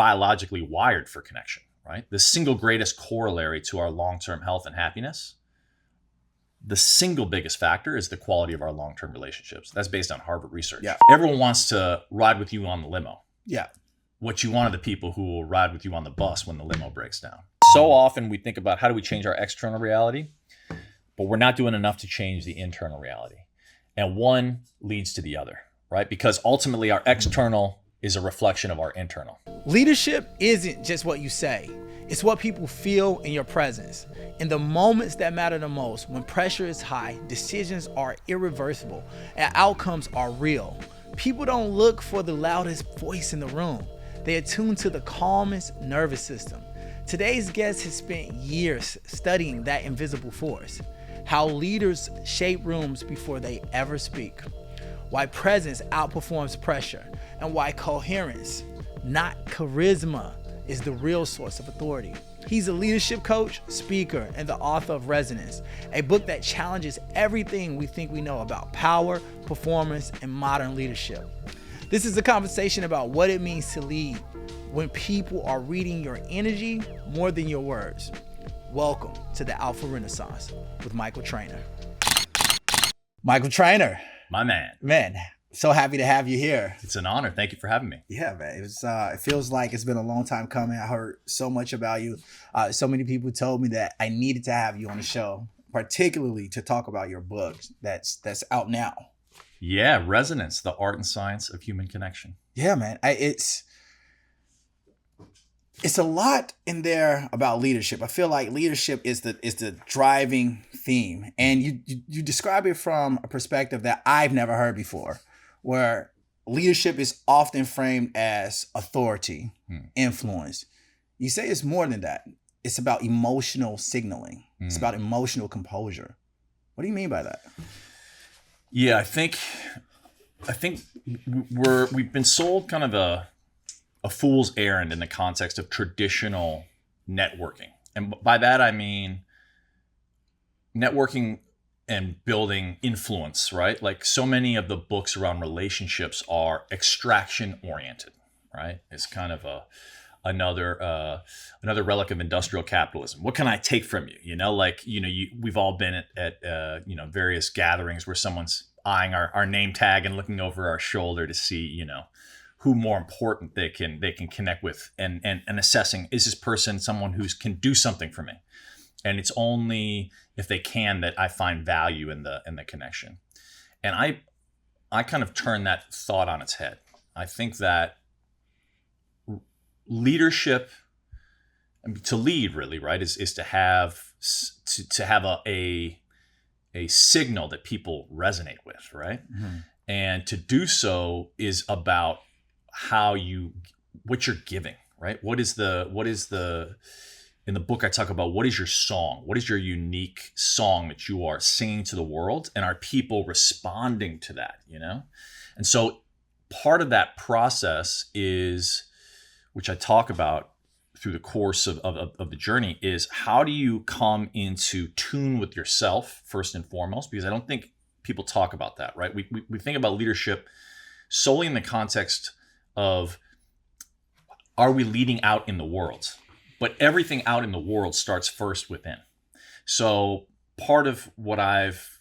biologically wired for connection, right? The single greatest corollary to our long-term health and happiness, the single biggest factor is the quality of our long-term relationships. That's based on Harvard research. Yeah. Everyone wants to ride with you on the limo. Yeah. What you want are the people who will ride with you on the bus when the limo breaks down. So often we think about how do we change our external reality, but we're not doing enough to change the internal reality. And one leads to the other, right? Because ultimately our external is a reflection of our internal. Leadership isn't just what you say. It's what people feel in your presence. In the moments that matter the most, when pressure is high, decisions are irreversible, and outcomes are real. People don't look for the loudest voice in the room. They attune to the calmest nervous system. Today's guest has spent years studying that invisible force, how leaders shape rooms before they ever speak, why presence outperforms pressure, and why coherence, not charisma, is the real source of authority. He's a leadership coach, speaker, and the author of Resonance, a book that challenges everything we think we know about power, performance, and modern leadership. This is a conversation about what it means to lead when people are reading your energy more than your words. Welcome to the Alpha Renaissance with Michael Trainer. Michael Trainer. My man. Man, so happy to have you here. It's an honor. Thank you for having me. Yeah, man. It feels like it's been a long time coming. I heard so much about you. So many people told me that I needed to have you on the show, particularly to talk about your book that's out now. Yeah, Resonance, the art and science of human connection. Yeah, man. It's a lot in there about leadership. I feel like leadership is the driving theme, and you describe it from a perspective that I've never heard before, where leadership is often framed as authority, influence. You say it's more than that. It's about emotional signaling. It's about emotional composure. What do you mean by that? Yeah, I think we've been sold kind of a fool's errand in the context of traditional networking. And by that, I mean networking and building influence, right? Like so many of the books around relationships are extraction oriented, right? It's kind of another relic of industrial capitalism. What can I take from you? We've all been at various gatherings where someone's eyeing our name tag and looking over our shoulder to see, who more important they can connect with, and assessing, is this person someone who can do something for me? And it's only if they can that I find value in the connection. And I kind of turn that thought on its head. I think that leadership, to lead really, right, is to have a signal that people resonate with, right? Mm-hmm. And to do so is about what you're giving, right? What is the in the book I talk about, what is your song? What is your unique song that you are singing to the world? And are people responding to that, And so part of that process is, which I talk about through the course of the journey, is how do you come into tune with yourself first and foremost? Because I don't think people talk about that, right? We think about leadership solely in the context of, are we leading out in the world? But everything out in the world starts first within. So part of what I've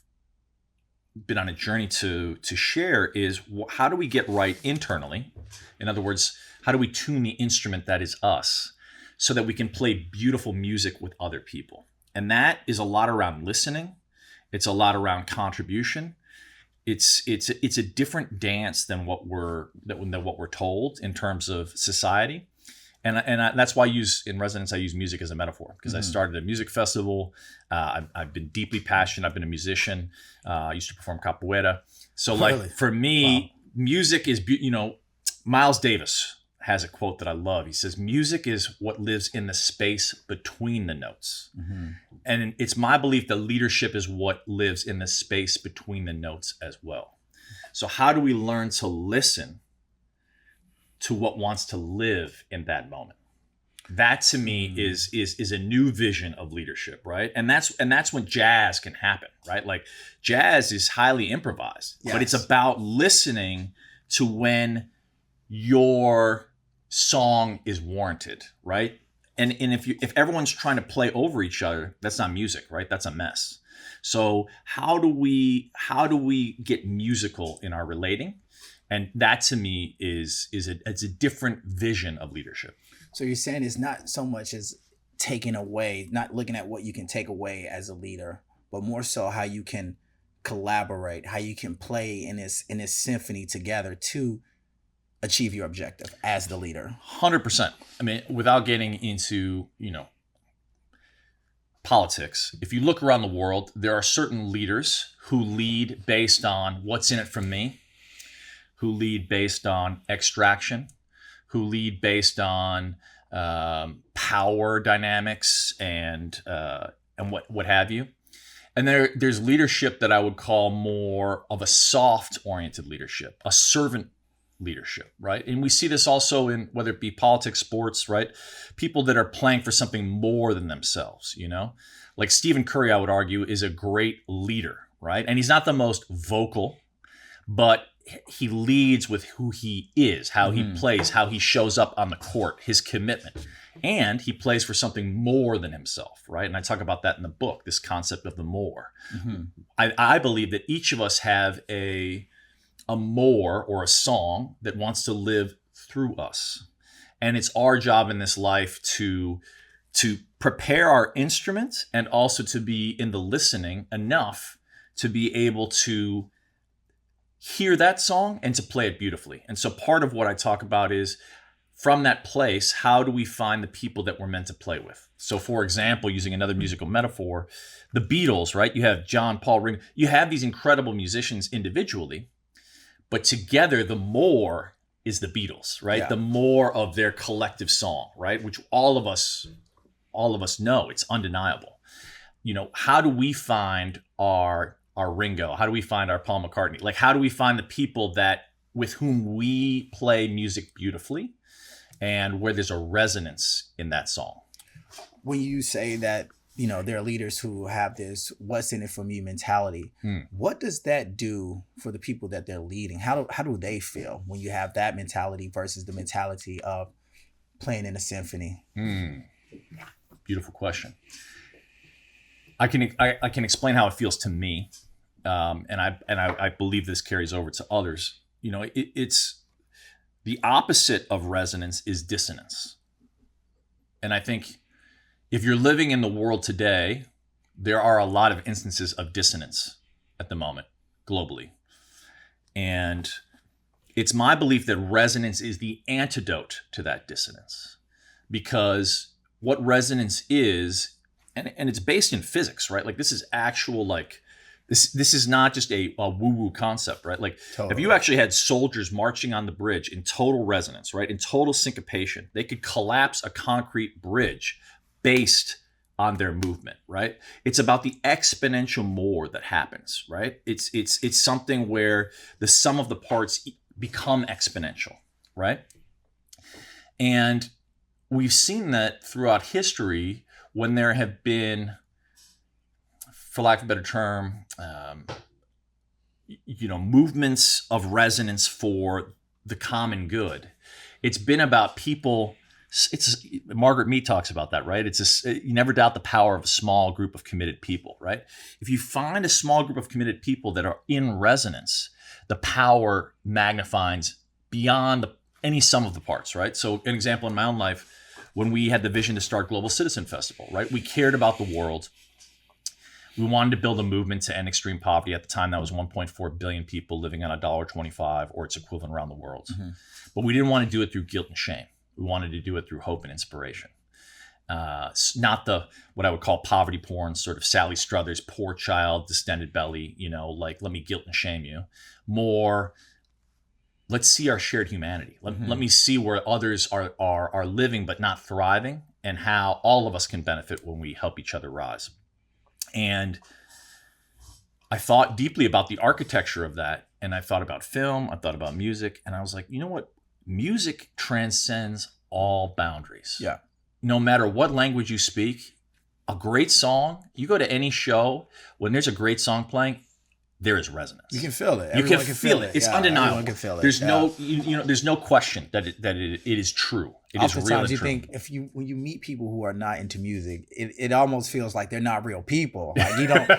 been on a journey to share is, how do we get right internally? In other words, how do we tune the instrument that is us so that we can play beautiful music with other people? And that is a lot around listening. It's a lot around contribution. It's a different dance than what we're told in terms of society. And that's why in Resonance, I use music as a metaphor, because I started a music festival. I've been deeply passionate. I've been a musician. I used to perform capoeira. So Really? For me, Wow. Music is, Miles Davis has a quote that I love. He says, music is what lives in the space between the notes. Mm-hmm. And it's my belief that leadership is what lives in the space between the notes as well. So how do we learn to listen to what wants to live in that moment? That to me is a new vision of leadership, right? And that's when jazz can happen, right? Like jazz is highly improvised, yes, but it's about listening to when your song is warranted, right? And if everyone's trying to play over each other, that's not music, right? That's a mess. So how do we get musical in our relating? And that to me it's a different vision of leadership. So you're saying it's not so much as taking away, not looking at what you can take away as a leader, but more so how you can collaborate, how you can play in this symphony together to achieve your objective as the leader. 100%. I mean, without getting into, politics, if you look around the world, there are certain leaders who lead based on what's in it for me, who lead based on extraction, who lead based on power dynamics and what have you. And there's leadership that I would call more of a soft-oriented leadership, a servant leadership, right? And we see this also in whether it be politics, sports, right? People that are playing for something more than themselves, Like Stephen Curry, I would argue, is a great leader, right? And he's not the most vocal, but he leads with who he is, how he plays, how he shows up on the court, his commitment. And he plays for something more than himself, right? And I talk about that in the book, this concept of the more. I believe that each of us have a more or a song that wants to live through us. And it's our job in this life to prepare our instrument and also to be in the listening enough to be able to hear that song and to play it beautifully. And so part of what I talk about is from that place, how do we find the people that we're meant to play with? So for example, using another musical metaphor, the Beatles, right? You have John, Paul, Ringo. You have these incredible musicians individually, but together, the more is the Beatles, right? Yeah. The more of their collective song, right? Which all of us know, it's undeniable. How do we find our Ringo? How do we find our Paul McCartney? Like, how do we find the people with whom we play music beautifully and where there's a resonance in that song? When you say that, there are leaders who have this what's in it for me mentality. What does that do for the people that they're leading? How do they feel when you have that mentality versus the mentality of playing in a symphony? Beautiful question. I can explain how it feels to me, and I believe this carries over to others. It's the opposite of resonance is dissonance, and I think if you're living in the world today, there are a lot of instances of dissonance at the moment globally, and it's my belief that resonance is the antidote to that dissonance, because what resonance is, and it's based in physics, right? Like this is actual, like this is not just a woo-woo concept, right? Like totally. If you actually had soldiers marching on the bridge in total resonance, right? In total syncopation, they could collapse a concrete bridge based on their movement, right? It's about the exponential more that happens, right? It's something where the sum of the parts become exponential, right? And we've seen that throughout history when there have been, for lack of a better term, movements of resonance for the common good. It's been about people. Margaret Mead talks about that, right? You never doubt the power of a small group of committed people, right? If you find a small group of committed people that are in resonance, the power magnifies beyond any sum of the parts, right? So an example in my own life, when we had the vision to start Global Citizen Festival, right? We cared about the world. We wanted to build a movement to end extreme poverty. At the time, that was 1.4 billion people living on $1.25 or its equivalent around the world. But we didn't want to do it through guilt and shame. We wanted to do it through hope and inspiration. Not what I would call poverty porn, sort of Sally Struthers, poor child, distended belly, like let me guilt and shame you. More, let's see our shared humanity. Let me see where others are living but not thriving, and how all of us can benefit when we help each other rise. And I thought deeply about the architecture of that, and I thought about film, I thought about music, and I was like, you know what? Music transcends all boundaries. Yeah. No matter what language you speak, a great song, you go to any show, when there's a great song playing, there is resonance. You can feel it. You Everyone can feel it. It's undeniable. Everyone can feel it. There's no, there's no question that it is true. It is real Oftentimes and you true. think when you meet people who are not into music, it almost feels like they're not real people. Like you don't.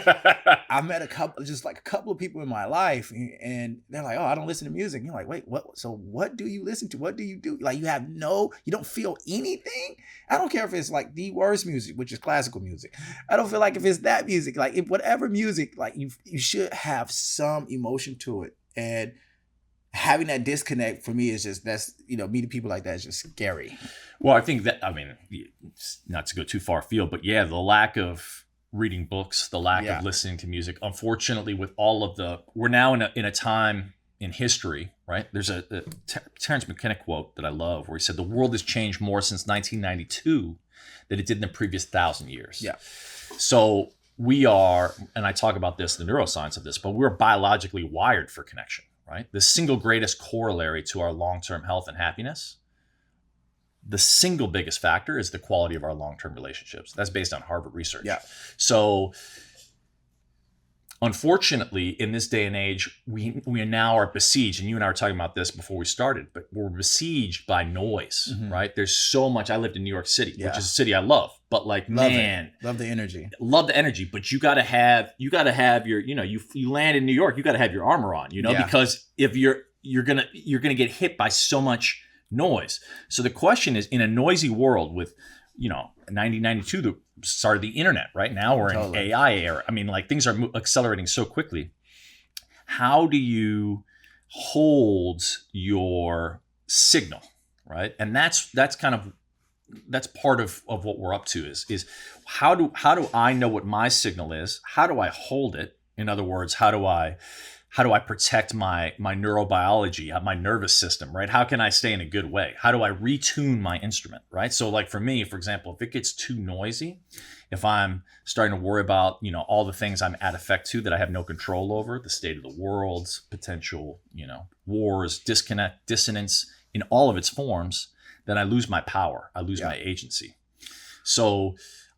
I've met a couple of people in my life, and they're like, "Oh, I don't listen to music." And you're like, "Wait, what? So what do you listen to? What do you do?" Like you don't feel anything. I don't care if it's like the worst music, which is classical music. I don't feel like if it's that music, like if whatever music, like you should have some emotion to it. And having that disconnect for me is just, meeting people like that is just scary. Well, I think that, not to go too far afield, but yeah, the lack of reading books, the lack of listening to music, unfortunately, with all of we're now in a time in history, right? There's a Terence McKenna quote that I love where he said, "The world has changed more since 1992 than it did in the previous 1,000 years." Yeah. So we are, and I talk about this, the neuroscience of this, but we're biologically wired for connection, right? The single greatest corollary to our long-term health and happiness, the single biggest factor is the quality of our long-term relationships. That's based on Harvard research. Yeah. So unfortunately, in this day and age, we now are besieged, and you and I were talking about this before we started, but we're besieged by noise, right? There's so much. I lived in New York City, which is a city I love, but like, love the energy, but you got to have your, you land in New York, you got to have your armor on, because if you're going to get hit by so much noise. So the question is, in a noisy world with, 1992, the start of the internet, right? Now we're in AI era. I mean, like things are accelerating so quickly. How do you hold your signal, right? And that's part of what we're up to is how do I know what my signal is? How do I hold it? In other words, how do I protect my neurobiology, my nervous system, right? How can I stay in a good way? How do I retune my instrument, right? So like for me, for example, if it gets too noisy, if I'm starting to worry about, all the things I'm at effect to that I have no control over, the state of the world, potential, wars, disconnect, dissonance in all of its forms, then I lose my power. I lose my agency. So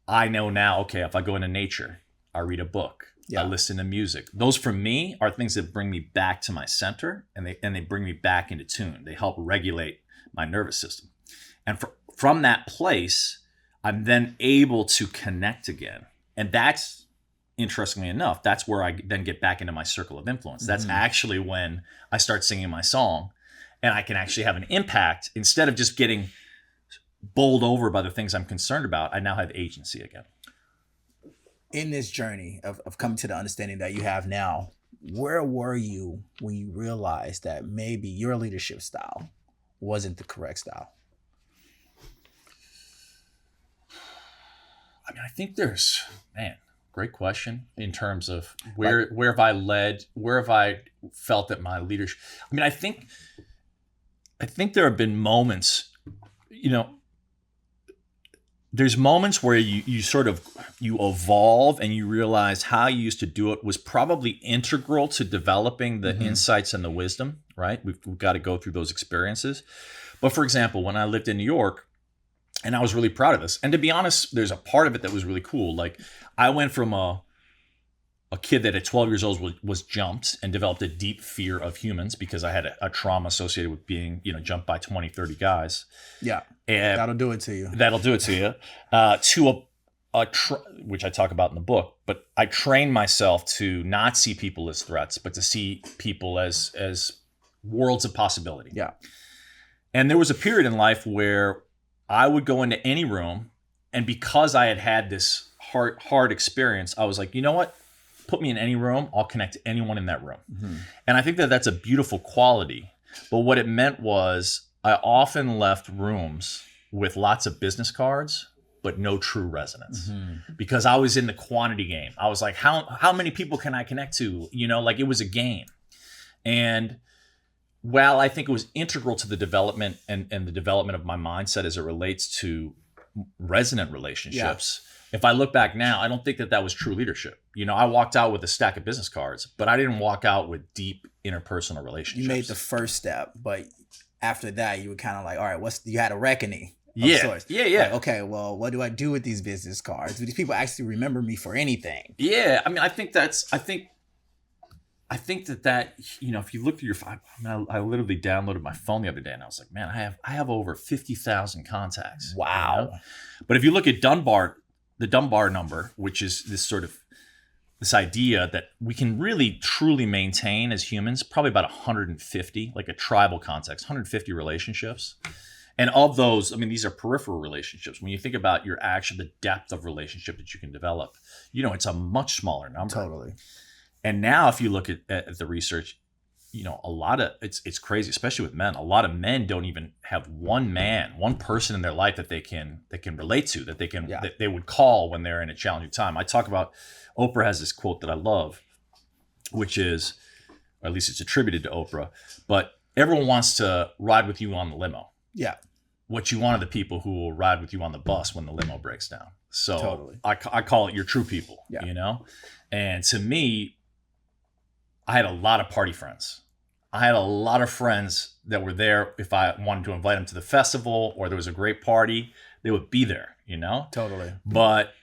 I know now, okay, if I go into nature, I read a book, I listen to music. Those for me are things that bring me back to my center, and they bring me back into tune. They help regulate my nervous system. And from that place, I'm then able to connect again. And that's, interestingly enough, that's where I then get back into my circle of influence. That's actually when I start singing my song, and I can actually have an impact. Instead of just getting bowled over by the things I'm concerned about, I now have agency again. In this journey of coming to the understanding that you have now, where were you when you realized that maybe your leadership style wasn't the correct style? I think great question in terms of where have I led, where have I felt that my leadership, I think there have been moments, there's moments where you evolve and you realize how you used to do it was probably integral to developing the insights and the wisdom, right? We've got to go through those experiences. But for example, when I lived in New York, and I was really proud of this, and to be honest, there's a part of it that was really cool. Like I went from a kid that at 12 years old was jumped and developed a deep fear of humans because I had a trauma associated with being, jumped by 20, 30 guys. Yeah. And that'll do it to you. Which I talk about in the book, but I trained myself to not see people as threats, but to see people as worlds of possibility. Yeah. And there was a period in life where I would go into any room, and because I had this hard experience, I was like, you know what? Put me in any room, I'll connect to anyone in that room. And I think that that's a beautiful quality. But what it meant was I often left rooms with lots of business cards, but no true resonance, because I was in the quantity game. I was like, how many people can I connect to? Like it was a game. And while I think it was integral to the development and the development of my mindset as it relates to resonant relationships, if I look back now, I don't think that was true leadership. I walked out with a stack of business cards, but I didn't walk out with deep interpersonal relationships. You made the first step, but after that, you were kind of like, all right, you had a reckoning. Yeah. Like, okay, well, what do I do with these business cards? Do these people actually remember me for anything? Yeah. I think I think that if you look at your, I literally downloaded my phone the other day, and I was like, man, I have over 50,000 contacts. Wow. But if you look at the Dunbar number, which is this idea that we can really truly maintain as humans, probably about 150, like a tribal context, 150 relationships. And of those, I mean, these are peripheral relationships. When you think about the depth of relationship that you can develop, it's a much smaller number. Totally. And now if you look at the research, a lot of it's crazy, especially with men. A lot of men don't even have one person in their life that they can relate to, that they would call when they're in a challenging time. I talk about, Oprah has this quote that I love, which is, or at least it's attributed to Oprah, but everyone wants to ride with you on the limo. Yeah. What you want are the people who will ride with you on the bus when the limo breaks down. So Totally. I call it your true people, Yeah. And to me, I had a lot of party friends. I had a lot of friends that were there. If I wanted to invite them to the festival or there was a great party, they would be there, Totally. But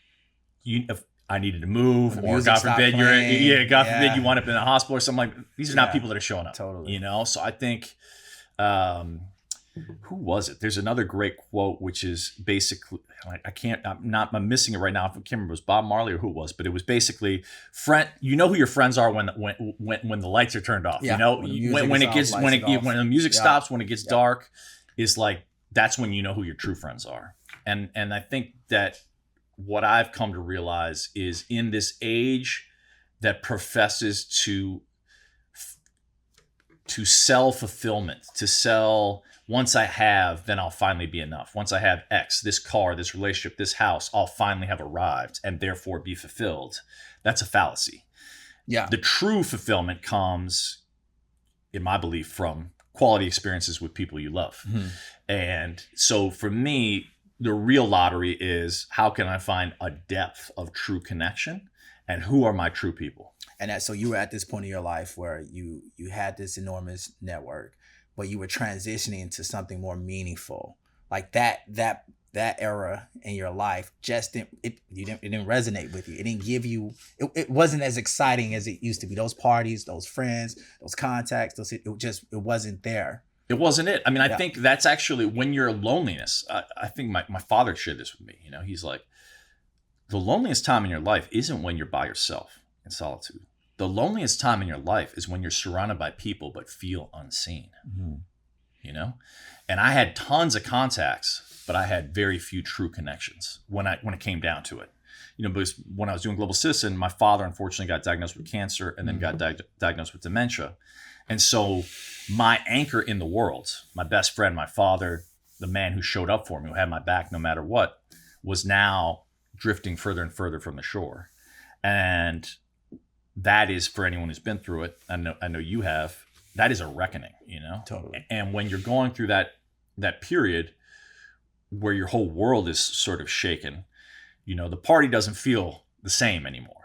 if I needed to move, or God forbid forbid you wind up in a hospital or something like that, these are not people that are showing up. Totally. So I think, who was it? There's another great quote, which is basically, I'm missing it right now. I can't remember if it was Bob Marley or who it was, but it was basically, who your friends are when the lights are turned off. Yeah. When the music stops, when it gets dark, is like, that's when you know who your true friends are. And I think that what I've come to realize is, in this age that professes to sell fulfillment, to sell, once I have, then I'll finally be enough. Once I have X, this car, this relationship, this house, I'll finally have arrived and therefore be fulfilled. That's a fallacy. Yeah. The true fulfillment comes, in my belief, from quality experiences with people you love. Mm-hmm. And so for me, the real lottery is, how can I find a depth of true connection, and who are my true people? And so you were at this point in your life where you had this enormous network, but you were transitioning to something more meaningful. Like that era in your life just it didn't resonate with you. It didn't give you, it wasn't as exciting as it used to be. Those parties, those friends, those contacts, it wasn't there. It wasn't it. I mean, I think that's actually, when you're loneliness, I think my father shared this with me. He's like, the loneliest time in your life isn't when you're by yourself in solitude. The loneliest time in your life is when you're surrounded by people but feel unseen. Mm-hmm. And I had tons of contacts, but I had very few true connections when it came down to it. Because when I was doing Global Citizen, my father unfortunately got diagnosed with cancer and then got diagnosed with dementia. And so my anchor in the world, my best friend, my father, the man who showed up for me, who had my back no matter what, was now drifting further and further from the shore. And that is, for anyone who's been through it, I know you have, that is a reckoning, Totally. And when you're going through that period where your whole world is sort of shaken, the party doesn't feel the same anymore.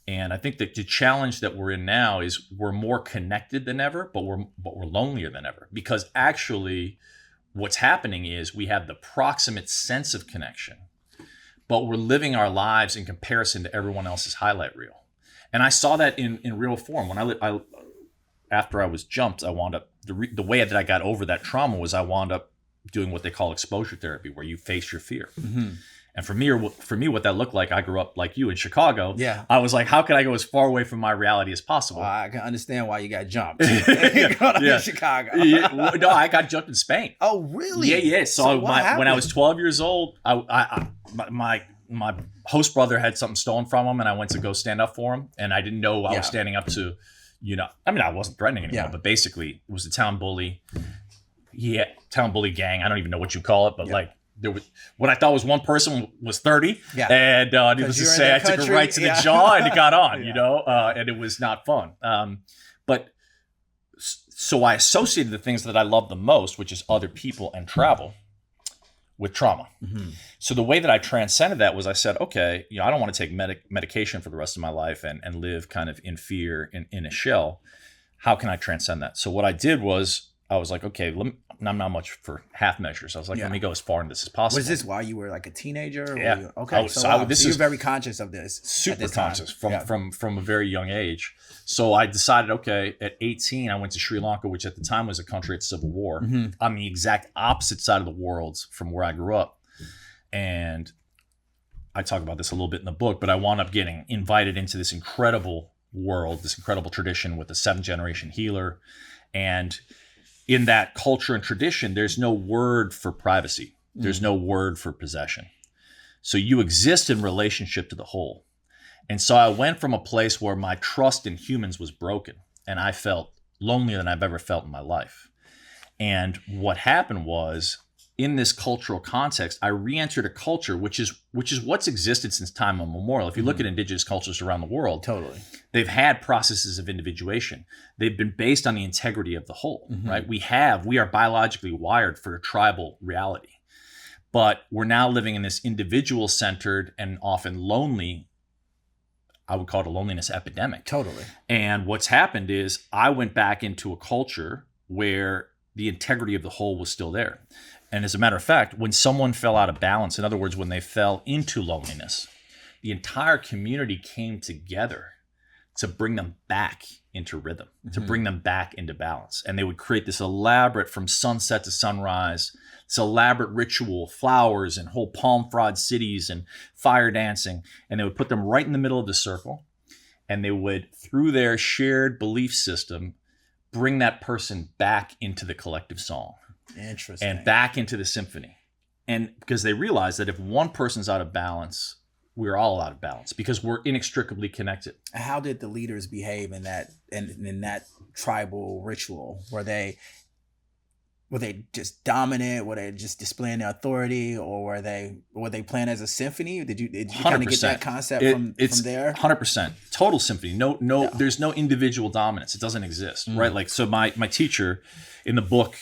And I think that the challenge that we're in now is, we're more connected than ever, but we're lonelier than ever, because actually what's happening is, we have the proximate sense of connection, but we're living our lives in comparison to everyone else's highlight reel. And I saw that in real form. When after I was jumped, I wound up, the way that I got over that trauma was, I wound up doing what they call exposure therapy, where you face your fear. Mm-hmm. And for me, what that looked like, I grew up like you in Chicago. Yeah. I was like, how can I go as far away from my reality as possible? I can understand why you got jumped. In Chicago. No, I got jumped in Spain. Oh, really? Yeah. So when I was 12 years old, my host brother had something stolen from him, and I went to go stand up for him. And I didn't know I was standing up to, I wasn't threatening anyone, but basically it was the town bully. Town bully gang. I don't even know what you call it, but there was, what I thought was one person was 30, and needless to say, I took it right to the jaw, and it got on, and it was not fun. But so I associated the things that I love the most, which is other people and travel, with trauma. Mm-hmm. So the way that I transcended that was, I said, okay, I don't want to take medication for the rest of my life and live kind of in fear in a shell. How can I transcend that? So what I did was, I was like, okay, I'm not much for half measures. I was like, Yeah. let me go as far into this as possible. Was this while you were like a teenager? Or Yeah. were you, okay. This you're is very conscious of this. At super this time. conscious Yeah. from a very young age. So I decided, okay, at 18, I went to Sri Lanka, which at the time was a country at civil war, on the exact opposite side of the world from where I grew up. And I talk about this a little bit in the book, but I wound up getting invited into this incredible world, this incredible tradition with a 7th generation healer. And in that culture and tradition, there's no word for privacy. There's no word for possession. So you exist in relationship to the whole. And so I went from a place where my trust in humans was broken and I felt lonelier than I've ever felt in my life. And what happened was, in this cultural context, I re-entered a culture which is what's existed since time immemorial. If you look at indigenous cultures around the world, Totally. they've had processes of individuation. They've been based on the integrity of the whole, right? We are biologically wired for a tribal reality, but we're now living in this individual-centered and often lonely, I would call it a loneliness epidemic. Totally. And what's happened is I went back into a culture where the integrity of the whole was still there. And as a matter of fact, when someone fell out of balance, in other words, when they fell into loneliness, the entire community came together to bring them back into rhythm, to bring them back into balance. And they would create this elaborate, from sunset to sunrise, this elaborate ritual, flowers and whole palm frond cities and fire dancing. And they would put them right in the middle of the circle. And they would, through their shared belief system, bring that person back into the collective song. Interesting. And back into the symphony. And because they realize that if one person's out of balance, we're all out of balance because we're inextricably connected. How did the leaders behave in that in that tribal ritual? Were they just dominant? Were they just displaying their authority, or were they playing as a symphony? Did you kind of get that concept from there? 100% total symphony. No, there's no individual dominance. It doesn't exist, right? Like, so my teacher in the book,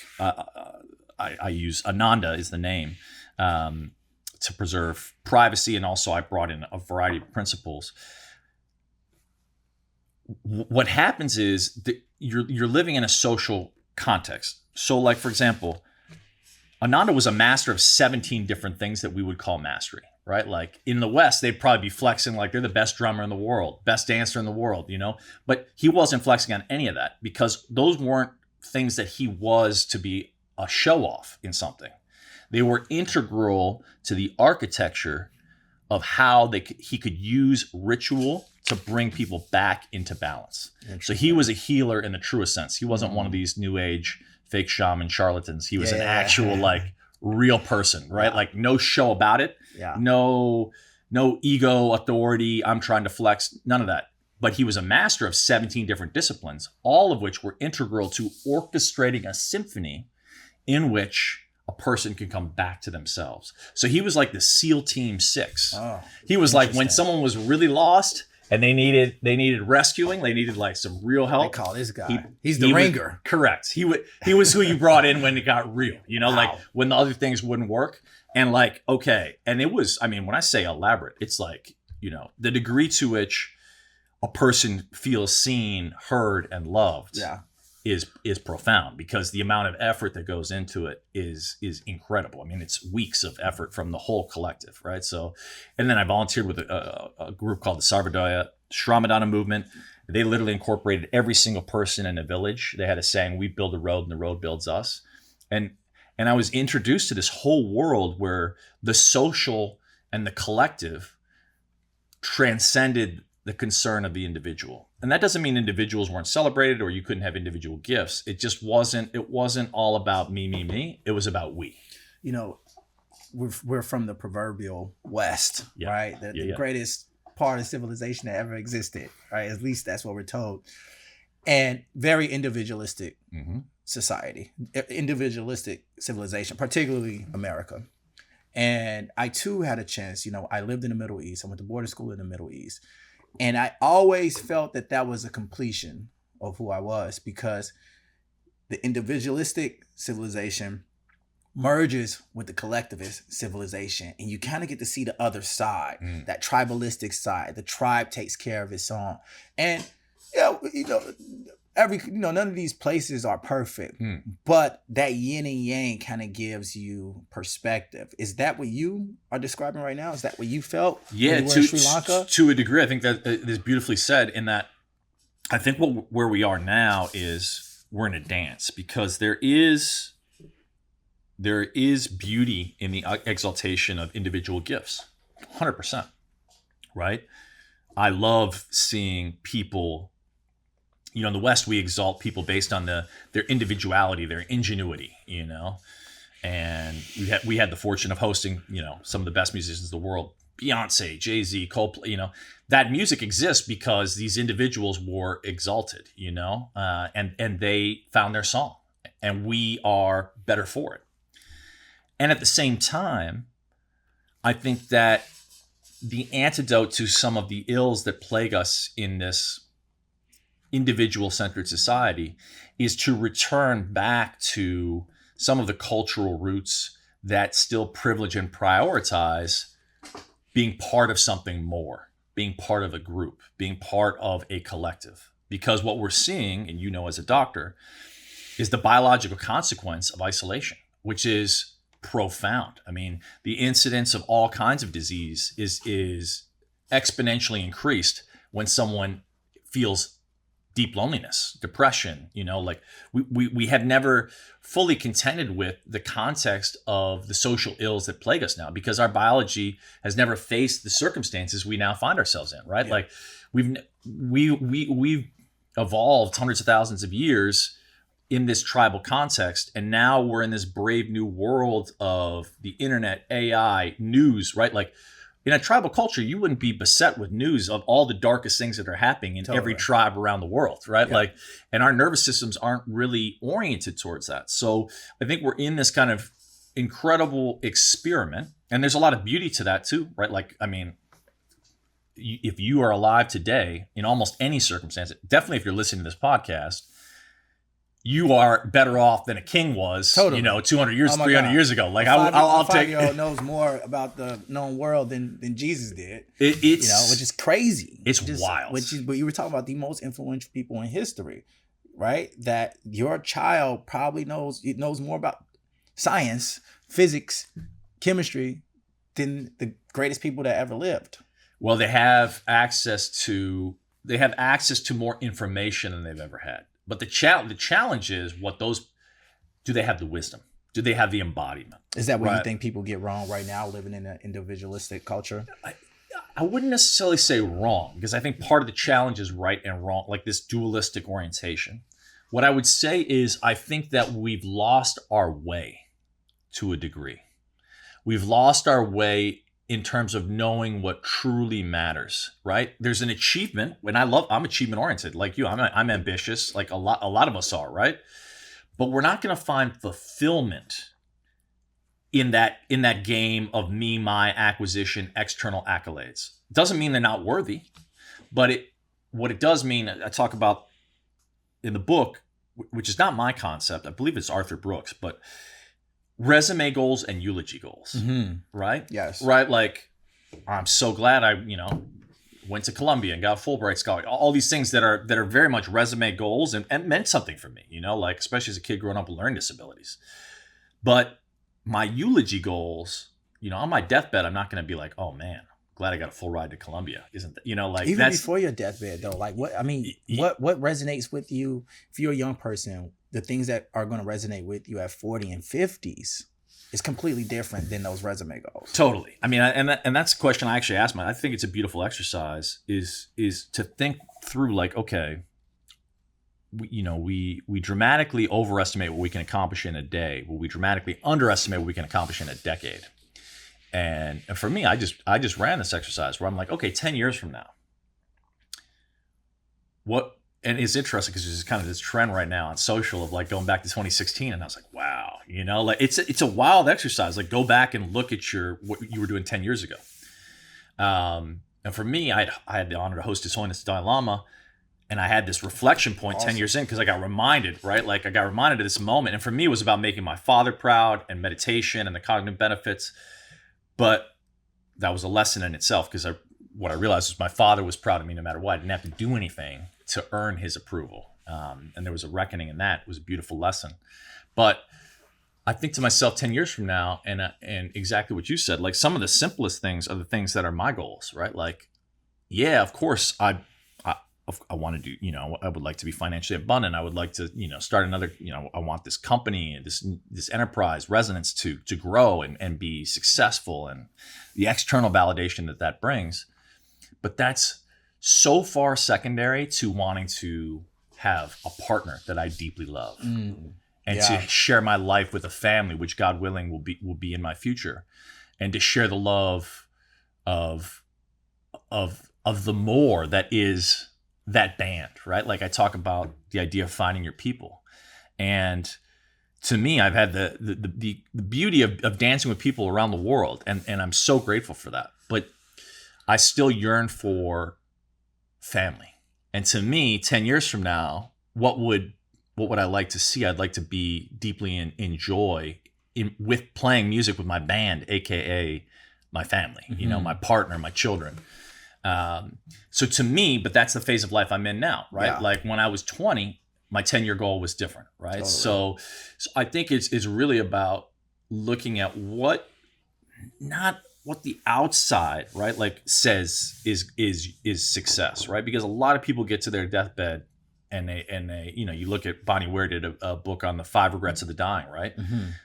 I use Ananda is the name to preserve privacy, and also I brought in a variety of principles. What happens is that you're living in a social context. So, like, for example, Ananda was a master of 17 different things that we would call mastery, right? Like, in the West, they'd probably be flexing like they're the best drummer in the world, best dancer in the world, But he wasn't flexing on any of that because those weren't things that he was to be a show off in something. They were integral to the architecture of how he could use ritual to bring people back into balance. So he was a healer in the truest sense. He wasn't one of these new age fake shaman charlatans. He was an actual, like, real person, right? Like, no show about it. Yeah. No ego, authority, I'm trying to flex, none of that. But he was a master of 17 different disciplines, all of which were integral to orchestrating a symphony in which a person can come back to themselves. So he was like the SEAL Team 6. Oh, he was like when someone was really lost and they needed rescuing, they needed like some real help. They call this guy. He's the ringer. Correct. He was who you brought in when it got real, like when the other things wouldn't work. And like, okay. And it was, I mean, when I say elaborate, it's like, the degree to which a person feels seen, heard, and loved is profound, because the amount of effort that goes into it is incredible. I mean, it's weeks of effort from the whole collective, right? So, and then I volunteered with a group called the Sarvodaya Shramadana movement. They literally incorporated every single person in a village. They had a saying, "We build a road and the road builds us." And I was introduced to this whole world where the social and the collective transcended the concern of the individual. And that doesn't mean individuals weren't celebrated or you couldn't have individual gifts. It just wasn't all about me. It was about we. We're from the proverbial West, right? The greatest part of civilization that ever existed, right? At least that's what we're told. And very individualistic society, individualistic civilization, particularly America. And I too had a chance, I lived in the Middle East. I went to boarding school in the Middle East. And I always felt that was a completion of who I was, because the individualistic civilization merges with the collectivist civilization. And you kind of get to see the other side, that tribalistic side. The tribe takes care of its own. And, none of these places are perfect, but that yin and yang kind of gives you perspective. Is that what you are describing right now? Is that what you felt? Yeah, when you were in Sri Lanka? To a degree. I think that is beautifully said, in that I think where we are now is we're in a dance, because there is beauty in the exaltation of individual gifts. 100%. Right? I love seeing people, in the West, we exalt people based on their individuality, their ingenuity, and we had the fortune of hosting, some of the best musicians in the world, Beyonce, Jay-Z, Coldplay, that music exists because these individuals were exalted, and they found their song, and we are better for it. And at the same time, I think that the antidote to some of the ills that plague us in this individual-centered society is to return back to some of the cultural roots that still privilege and prioritize being part of something more, being part of a group, being part of a collective. Because what we're seeing, and as a doctor, is the biological consequence of isolation, which is profound. I mean, the incidence of all kinds of disease is exponentially increased when someone feels deep loneliness, depression, we have never fully contended with the context of the social ills that plague us now, because our biology has never faced the circumstances we now find ourselves in, right? Yeah. Like we've evolved hundreds of thousands of years in this tribal context, and now we're in this brave new world of the internet, AI, news, right? Like, in a tribal culture, you wouldn't be beset with news of all the darkest things that are happening in every tribe around the world, right? Yeah. Like, and our nervous systems aren't really oriented towards that. So I think we're in this kind of incredible experiment, and there's a lot of beauty to that too, right? Like, I mean, if you are alive today in almost any circumstance, definitely if you're listening to this podcast, you are better off than a king was, 200 years, 300 years ago. Like, I'll take. 5-year-old knows more about the known world than Jesus did. It's which is crazy. It's wild. But you were talking about the most influential people in history, right? That your child probably knows more about science, physics, chemistry than the greatest people that ever lived. Well, they have access to more information than they've ever had. But the challenge is do they have the wisdom? Do they have the embodiment? Is that what you think people get wrong right now, living in an individualistic culture? I wouldn't necessarily say wrong, because I think part of the challenge is right and wrong, like this dualistic orientation. What I would say is I think that we've lost our way to a degree. We've lost our way in terms of knowing what truly matters, right? There's an achievement, and I'm achievement oriented, like you. I'm ambitious, like a lot of us are, right? But we're not going to find fulfillment in that game of me, my, acquisition, external accolades. Doesn't mean they're not worthy, but what it does mean, I talk about in the book, which is not my concept. I believe it's Arthur Brooks, but resume goals and eulogy goals, right? Yes. Right. Like, I'm so glad I, went to Columbia and got a Fulbright scholarship. All these things that are very much resume goals and meant something for me, like, especially as a kid growing up with learning disabilities. But my eulogy goals, on my deathbed, I'm not going to be like, oh man, glad I got a full ride to Columbia. Isn't that, like, even that's, before your deathbed though, like what resonates with you if you're a young person? The things that are going to resonate with you at 40 and 50s is completely different than those resume goals. Totally. I mean, and that's a question I actually asked I think it's a beautiful exercise is to think through, like, okay, we dramatically overestimate what we can accomplish in a day. Well, we dramatically underestimate what we can accomplish in a decade. And for me, I just ran this exercise where I'm like, okay, 10 years from now, and it's interesting because there's kind of this trend right now on social of like going back to 2016, and I was like, wow, like it's a wild exercise. Like, go back and look at what you were doing 10 years ago. And for me, I had the honor to host His Holiness the Dalai Lama, and I had this reflection point. Awesome. 10 years in, because I got reminded, right? Like, I got reminded of this moment, and for me, it was about making my father proud and meditation and the cognitive benefits. But that was a lesson in itself, because what I realized was my father was proud of me no matter what. I didn't have to do anything to earn his approval. And there was a reckoning in that. It was a beautiful lesson. But I think to myself 10 years from now, and exactly what you said, like some of the simplest things are the things that are my goals, right? Like, yeah, of course, I want to do, I would like to be financially abundant. I would like to, start another, I want this company, this enterprise resonance to grow and be successful, and the external validation that brings. But that's so far secondary to wanting to have a partner that I deeply love. And to share my life with a family, which God willing will be in my future, and to share the love of the more that is that band, right? Like I talk about the idea of finding your people, and to me, I've had the beauty of dancing with people around the world, and I'm so grateful for that. But I still yearn for family, and to me, 10 years from now, what would I like to see? I'd like to be deeply in joy with playing music with my band, aka my family, my partner, my children. So to me, but that's the phase of life I'm in now, right? Yeah. Like when I was 20, my 10-year goal was different, right? Totally. So I think it's really about looking at not what the outside, right, like says is success, right? Because a lot of people get to their deathbed and they you look at Bonnie Ware did a book on the 5 regrets of the dying, right?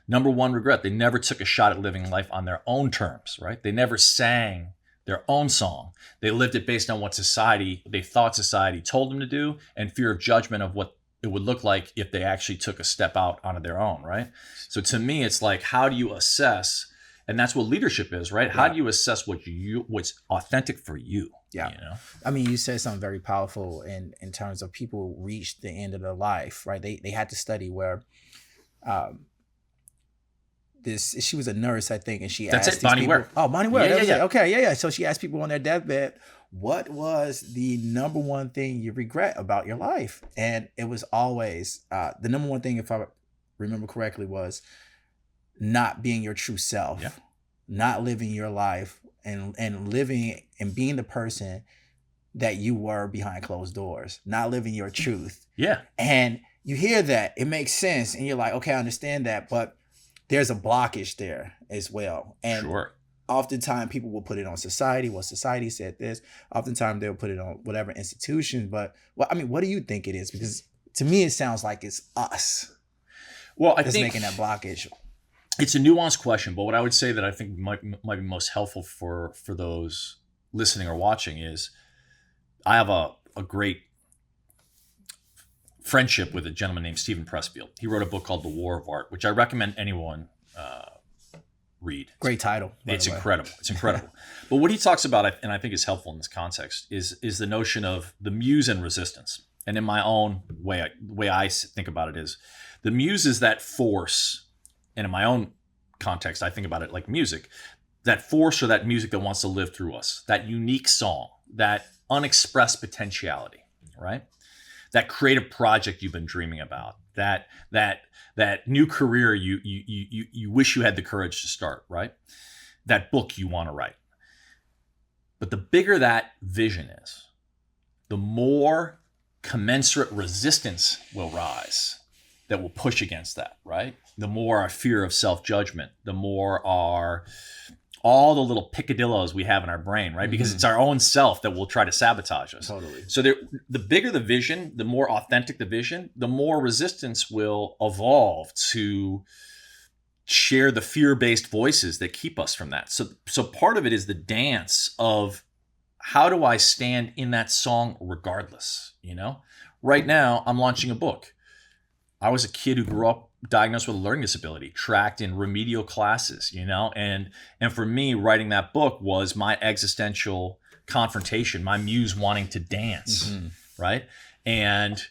Number one regret, they never took a shot at living life on their own terms, right? They never sang their own song. They lived it based on what they thought society told them to do, and fear of judgment of what it would look like if they actually took a step out onto their own, right? So to me, it's like, how do you assess, and that's what leadership is, right? How do you assess what's authentic for you? Yeah. I mean, you said something very powerful in terms of people reach the end of their life, right? They had to study where she was a nurse, I think, and she That's asked it, Bonnie people, Ware. Oh, Bonnie Ware. Yeah. Okay, yeah. So she asked people on their deathbed, what was the number one thing you regret about your life? And it was always the number one thing, if I remember correctly, was not being your true self, not living your life and living and being the person that you were behind closed doors, not living your truth. Yeah. And you hear that, it makes sense, and you're like, okay, I understand that, but there's a blockage there as well. And oftentimes people will put it on society. Well, society said this. Oftentimes they'll put it on whatever institution. But what do you think it is? Because to me, it sounds like it's us. Well, I think making that blockage. It's a nuanced question, but what I would say that I think might be most helpful for those listening or watching is, I have a great friendship with a gentleman named Stephen Pressfield. He wrote a book called The War of Art, which I recommend anyone read. Great title. It's incredible. It's incredible. But what he talks about, and I think is helpful in this context, is the notion of the muse and resistance. And in my own way, the way I think about it is, the muse is that force, and in my own context, I think about it like music, that force or that music that wants to live through us, that unique song, that unexpressed potentiality, right? That creative project you've been dreaming about, that new career you wish you had the courage to start, right? That book you want to write. But the bigger that vision is, the more commensurate resistance will rise that will push against that, right? The more our fear of self-judgment, the more all the little picadillos we have in our brain, right? Because it's our own self that will try to sabotage us. Totally. So the bigger the vision, the more authentic the vision, the more resistance will evolve to share the fear-based voices that keep us from that. So part of it is the dance of, how do I stand in that song regardless, Right now, I'm launching a book. I was a kid who grew up diagnosed with a learning disability, tracked in remedial classes, and for me, writing that book was my existential confrontation, my muse wanting to dance, right? And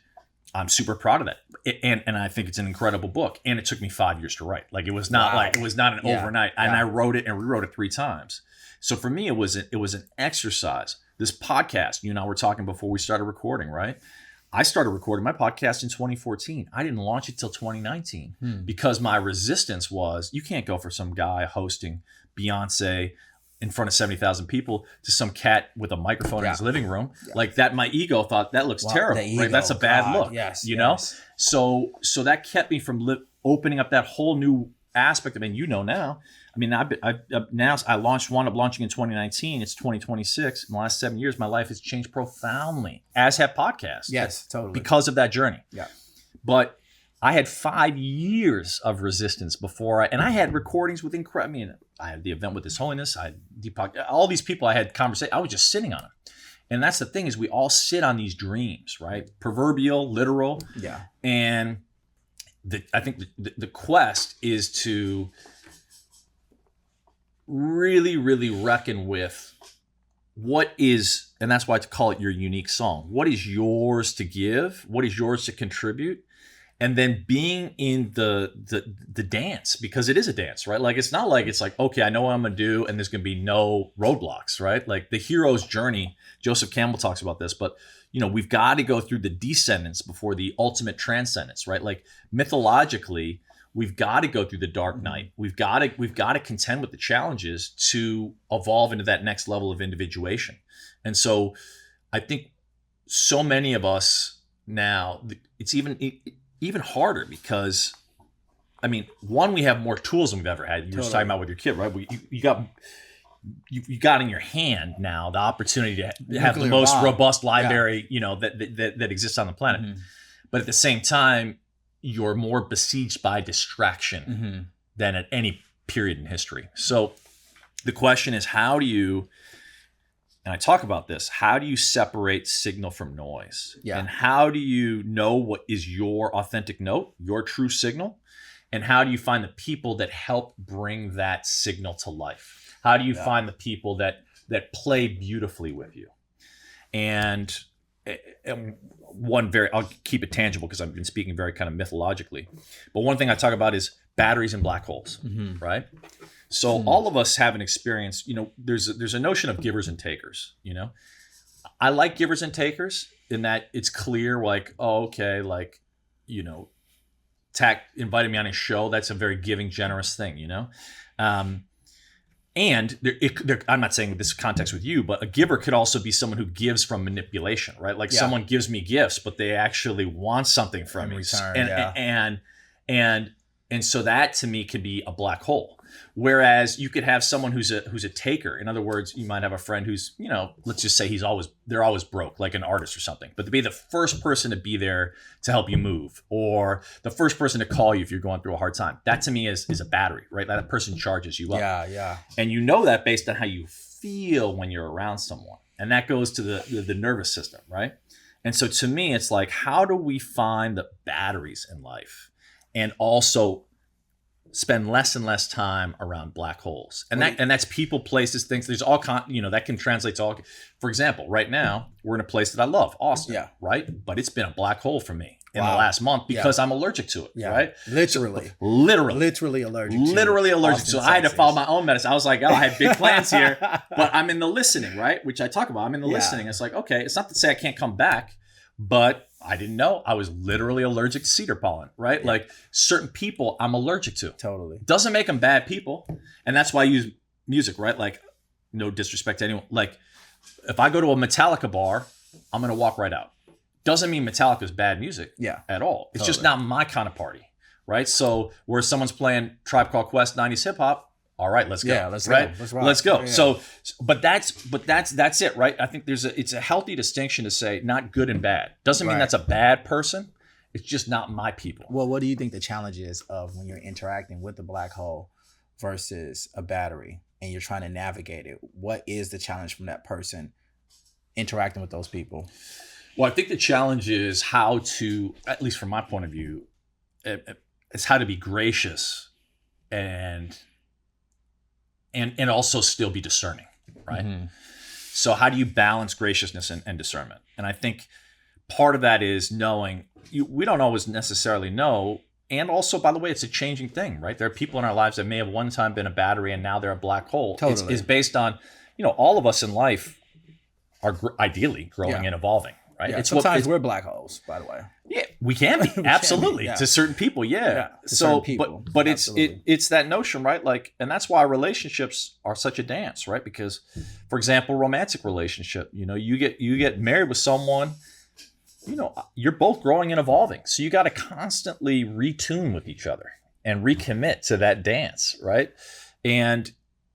I'm super proud of that. And I think it's an incredible book. And it took me 5 years to write. Like, it was not an overnight. And I wrote it and rewrote it 3 times. So for me, it was an exercise. This podcast, you and I were talking before we started recording, right? I started recording my podcast in 2014. I didn't launch it till 2019 because my resistance was, you can't go for some guy hosting Beyonce in front of 70,000 people to some cat with a microphone in his living room. Yeah. Like that, my ego thought that looks terrible, right? That's a bad look, you know? So that kept me from opening up that whole new aspect. I mean, now, I mean, I launched one up launching in 2019. It's 2026. In the last 7 years, my life has changed profoundly, as have podcasts. Yes, totally. Because of that journey. Yeah. But I had 5 years of resistance before and I had recordings with I mean, I had the event with His Holiness, I had Deepak, all these people I had conversation. I was just sitting on them. And that's the thing is we all sit on these dreams, right? Proverbial, literal. Yeah. And I think the quest is to really, really reckon with what is, and that's why I call it your unique song. What is yours to give? What is yours to contribute? And then being in the dance, because it is a dance, right? Like, it's not like it's like, okay, I know what I'm going to do and there's going to be no roadblocks, right? Like the hero's journey, Joseph Campbell talks about this, but we've got to go through the descendants before the ultimate transcendence, right? Like mythologically, we've got to go through the dark night. We've got to contend with the challenges to evolve into that next level of individuation. And so I think so many of us now, it's even harder because, I mean, one, we have more tools than we've ever had. You were talking about with your kid, right? You got in your hand now the opportunity to have the most robust library, that exists on the planet. Mm-hmm. But at the same time, you're more besieged by distraction than at any period in history. So the question is, how do you, and I talk about this, how do you separate signal from noise? Yeah. And how do you know what is your authentic note, your true signal? And how do you find the people that help bring that signal to life? How do you find the people that play beautifully with you? And I'll keep it tangible because I've been speaking very kind of mythologically. But one thing I talk about is batteries and black holes, right? So all of us have an experience, there's a notion of givers and takers, I like givers and takers in that it's clear, like, oh, okay, like, Tack invited me on his show. That's a very giving, generous thing, and I'm not saying this context with you, but a giver could also be someone who gives from manipulation, right? Like someone gives me gifts, but they actually want something from me. Return, and so that to me could be a black hole. Whereas you could have someone who's a taker. In other words, you might have a friend who's, let's just say they're always broke, like an artist or something. But to be the first person to be there to help you move, or the first person to call you if you're going through a hard time, that to me is a battery, right? That person charges you up. Yeah. And that based on how you feel when you're around someone. And that goes to the nervous system, right? And so to me, it's like, how do we find the batteries in life and also spend less and less time around black holes? And that's people, places, things. There's all that can translate to all. For example, right now we're in a place that I love, Austin, right? But it's been a black hole for me in the last month because I'm allergic to it, right? Literally allergic. Literally allergic. So I had to follow my own medicine. I was like, I had big plans here, but I'm in the listening, right? Which I talk about. I'm in the listening. It's like, okay, it's not to say I can't come back, but I didn't know I was literally allergic to cedar pollen, right? Yeah. Like certain people I'm allergic to. Totally. Doesn't make them bad people. And that's why I use music, right? Like, no disrespect to anyone. Like, if I go to a Metallica bar, I'm going to walk right out. Doesn't mean Metallica is bad music at all. It's just not my kind of party, right? So where someone's playing Tribe Called Quest, 90s hip hop, all right, let's go. Yeah, let's go. Let's go. Yeah. So, but that's it, right? I think it's a healthy distinction to say not good and bad. Doesn't mean that's a bad person. It's just not my people. Well, what do you think the challenge is of when you're interacting with the black hole versus a battery and you're trying to navigate it? What is the challenge from that person interacting with those people? Well, I think the challenge is how to, at least from my point of view, it's how to be gracious and also still be discerning, right? Mm-hmm. So how do you balance graciousness and discernment? And I think part of that is knowing, we don't always necessarily know. And also, by the way, it's a changing thing, right? There are people in our lives that may have one time been a battery and now they're a black hole. Totally. It's based on, all of us in life are ideally growing and evolving, right? Yeah, It's sometimes we're black holes, by the way. yeah, we can be absolutely yeah. to certain people. Yeah. To certain people. But Absolutely. it's that notion, right? Like, and that's why relationships are such a dance, right? Because, for example, romantic relationship, you get married with someone, you're both growing and evolving. So you got to constantly retune with each other and recommit to that dance, right? And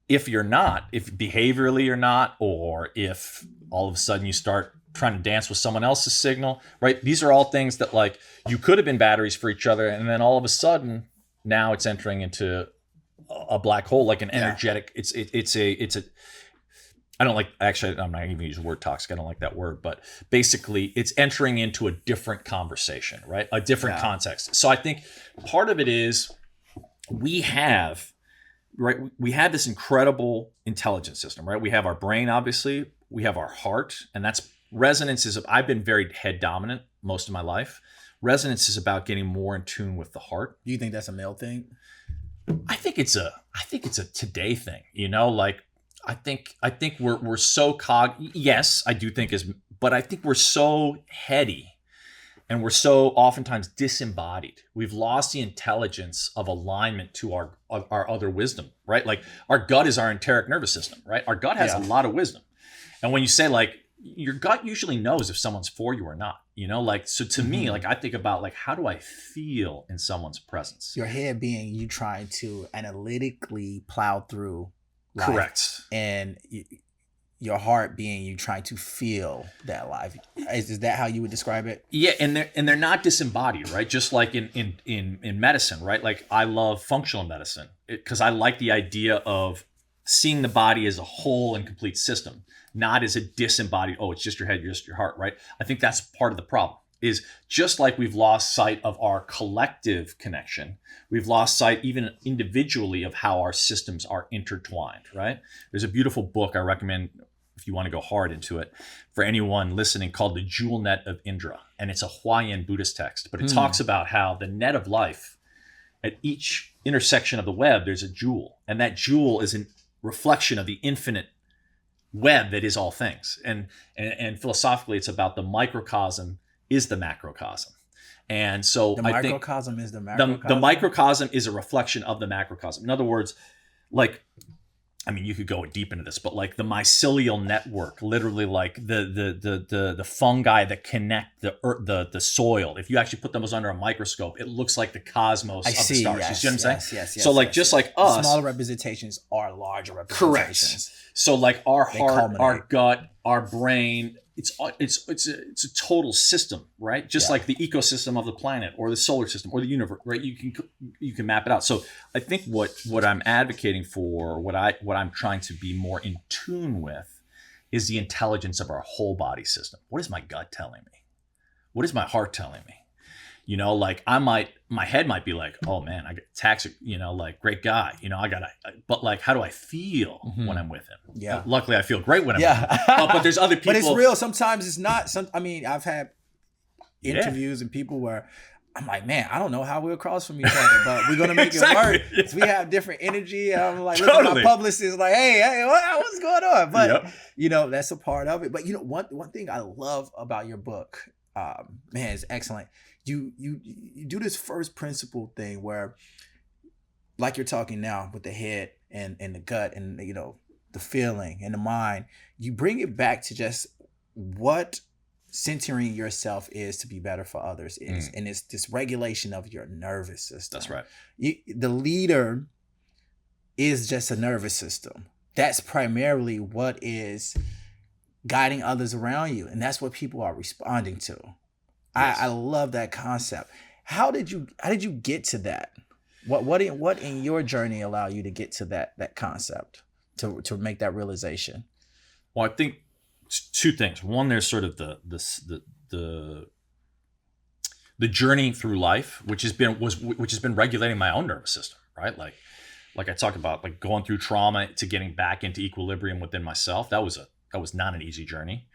if behaviorally you're not, or if all of a sudden you start trying to dance with someone else's signal, right? These are all things that, like, you could have been batteries for each other, and then all of a sudden now it's entering into a black hole, like an energetic. It's a. I don't like, actually, I'm not even gonna use the word toxic. I don't like that word, but basically it's entering into a different conversation, right? A different context. So I think part of it is we have this incredible intelligence system, right? We have our brain, obviously. We have our heart, and that's I've been very head dominant most of my life. Resonance is about getting more in tune with the heart. Do you think that's a male thing? I think it's a today thing, like, I think we're so yes, I do think but I think we're so heady, and we're so oftentimes disembodied. We've lost the intelligence of alignment to our other wisdom, right? Like, our gut is our enteric nervous system, right? Our gut has a lot of wisdom. And when you say, like, your gut usually knows if someone's for you or not, like, so to me, like, I think about, like, how do I feel in someone's presence? Your head being you trying to analytically plow through life. Correct. And your heart being you trying to feel that life. Is that how you would describe it? Yeah, and they're not disembodied, right? Just like in medicine, right? Like, I love functional medicine because I like the idea of seeing the body as a whole and complete system, not as a disembodied, it's just your head, just your heart, right? I think that's part of the problem, is just like we've lost sight of our collective connection, we've lost sight even individually of how our systems are intertwined, right? There's a beautiful book I recommend if you want to go hard into it for anyone listening, called The Jewel Net of Indra. And it's a Hawaiian Buddhist text, but it talks about how the net of life, at each intersection of the web, there's a jewel. And that jewel is a reflection of the infinite web that is all things. And philosophically, it's about the microcosm is the macrocosm. And so the I think microcosm is the macrocosm. The microcosm is a reflection of the macrocosm. In other words, like, I mean, you could go deep into this, but like the mycelial network, literally, like the fungi that connect the soil. If you actually put them under a microscope, it looks like the cosmos of the stars. Yes, you see what I'm saying? Yes. So, like, just like us, smaller representations are larger representations. Correct. So, like, our heart, our gut, our brain, it's a total system, right? Just like the ecosystem of the planet or the solar system or the universe, right? You can map it out. So I think what I'm advocating for, what I'm trying to be more in tune with, is the intelligence of our whole body system. What is my gut telling me? What is my heart telling me? Like, my head might be like, oh man, I get taxic, like, great guy, but like, how do I feel when I'm with him? Yeah. Luckily I feel great when I'm with him. But there's other people. But it's real. Sometimes it's not. I've had interviews and people where I'm like, man, I don't know how we're across from each other, but we're going to make it work. Yeah. We have different energy. And I'm like, look at my publicist, like, hey, what's going on? But, that's a part of it. But, one thing I love about your book, man, it's excellent. You do this first principle thing where, like you're talking now with the head and the gut and, the feeling and the mind, you bring it back to just what centering yourself is to be better for others is. And it's this regulation of your nervous system. That's right. The leader is just a nervous system. That's primarily what is guiding others around you. And that's what people are responding to. Yes. I love that concept. How did you get to that? What in your journey allowed you to get to that concept, to make that realization? Well, I think two things. One, there's sort of the journey through life, which has been regulating my own nervous system, right? Like I talk about, like, going through trauma to getting back into equilibrium within myself. That was not an easy journey.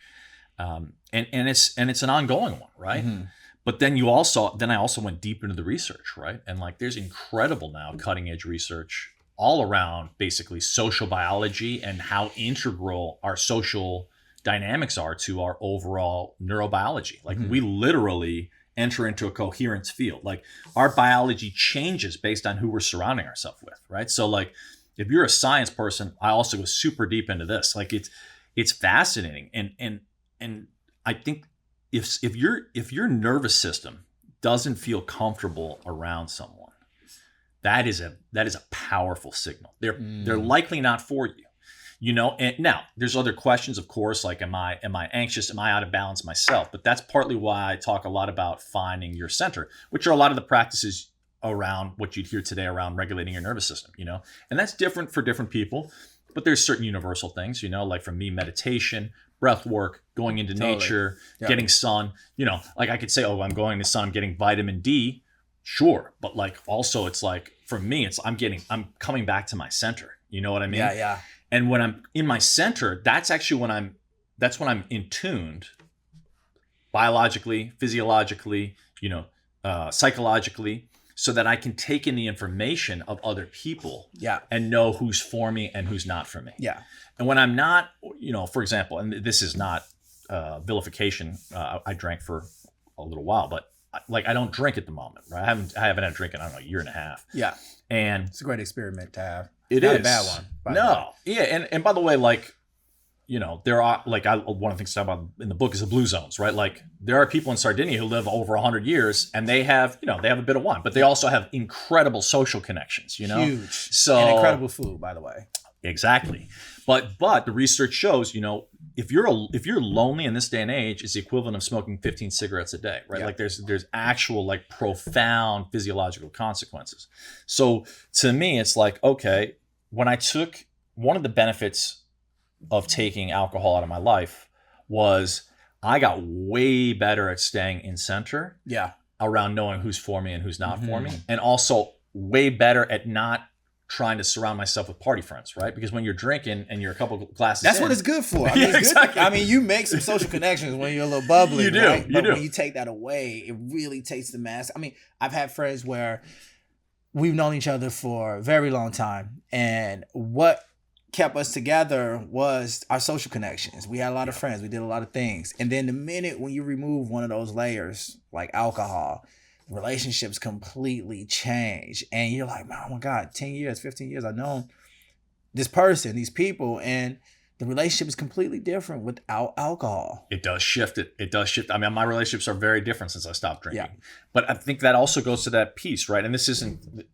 And it's an ongoing one, right? Mm-hmm. But then I also went deep into the research, right? And like, there's incredible now cutting edge research all around basically social biology and how integral our social dynamics are to our overall neurobiology. Like we literally enter into a coherence field. Like our biology changes based on who we're surrounding ourselves with, right? So like if you're a science person, I also go super deep into this. Like it's fascinating. And I think if your nervous system doesn't feel comfortable around someone, that is a powerful signal. They're likely not for you. And now there's other questions, of course, like am I anxious? Am I out of balance myself? But that's partly why I talk a lot about finding your center, which are a lot of the practices around what you'd hear today around regulating your nervous system, and that's different for different people, but there's certain universal things, like for me, meditation, breath work, going into nature, getting sun, like I could say, oh, I'm going to sun, I'm getting vitamin D. Sure. But like, also it's like, for me, I'm coming back to my center. You know what I mean? Yeah. And when I'm in my center, that's actually when I'm in tuned biologically, physiologically, psychologically, so that I can take in the information of other people and know who's for me and who's not for me. Yeah. And when I'm not, for example, and this is not vilification, I drank for a little while, but like I don't drink at the moment, right? I haven't had a drink in, I don't know, a year and a half. Yeah. And it's a great experiment to have. It Not is a bad one. No. Yeah. And by the way, like, there are like one of the things I talk about in the book is the blue zones, right? Like there are people in Sardinia who live over 100 years and they have a bit of wine, but they also have incredible social connections, Huge. So and incredible food, by the way. Exactly. But the research shows, if you're lonely in this day and age, it's the equivalent of smoking 15 cigarettes a day, right? Yeah. Like there's actual like profound physiological consequences. So to me, it's like, okay, when I took one of the benefits of taking alcohol out of my life was I got way better at staying in center. Yeah. Around knowing who's for me and who's not for me. And also way better at not trying to surround myself with party friends, right? Because when you're drinking and you're a couple glasses that's what it's good for. I mean, it's exactly. Good. I mean, you make some social connections when you're a little bubbly, you do, right? you but do. When you take that away, it really takes the mask. I mean, I've had friends where we've known each other for a very long time, and what kept us together was our social connections. We had a lot of friends. We did a lot of things. And then the minute when you remove one of those layers, like alcohol, relationships completely change. And you're like, oh my God, 10 years, 15 years, I've known this person, these people, and the relationship is completely different without alcohol. It does shift it. It does shift. I mean, my relationships are very different since I stopped drinking. Yeah. But I think that also goes to that piece, right? And this isn't...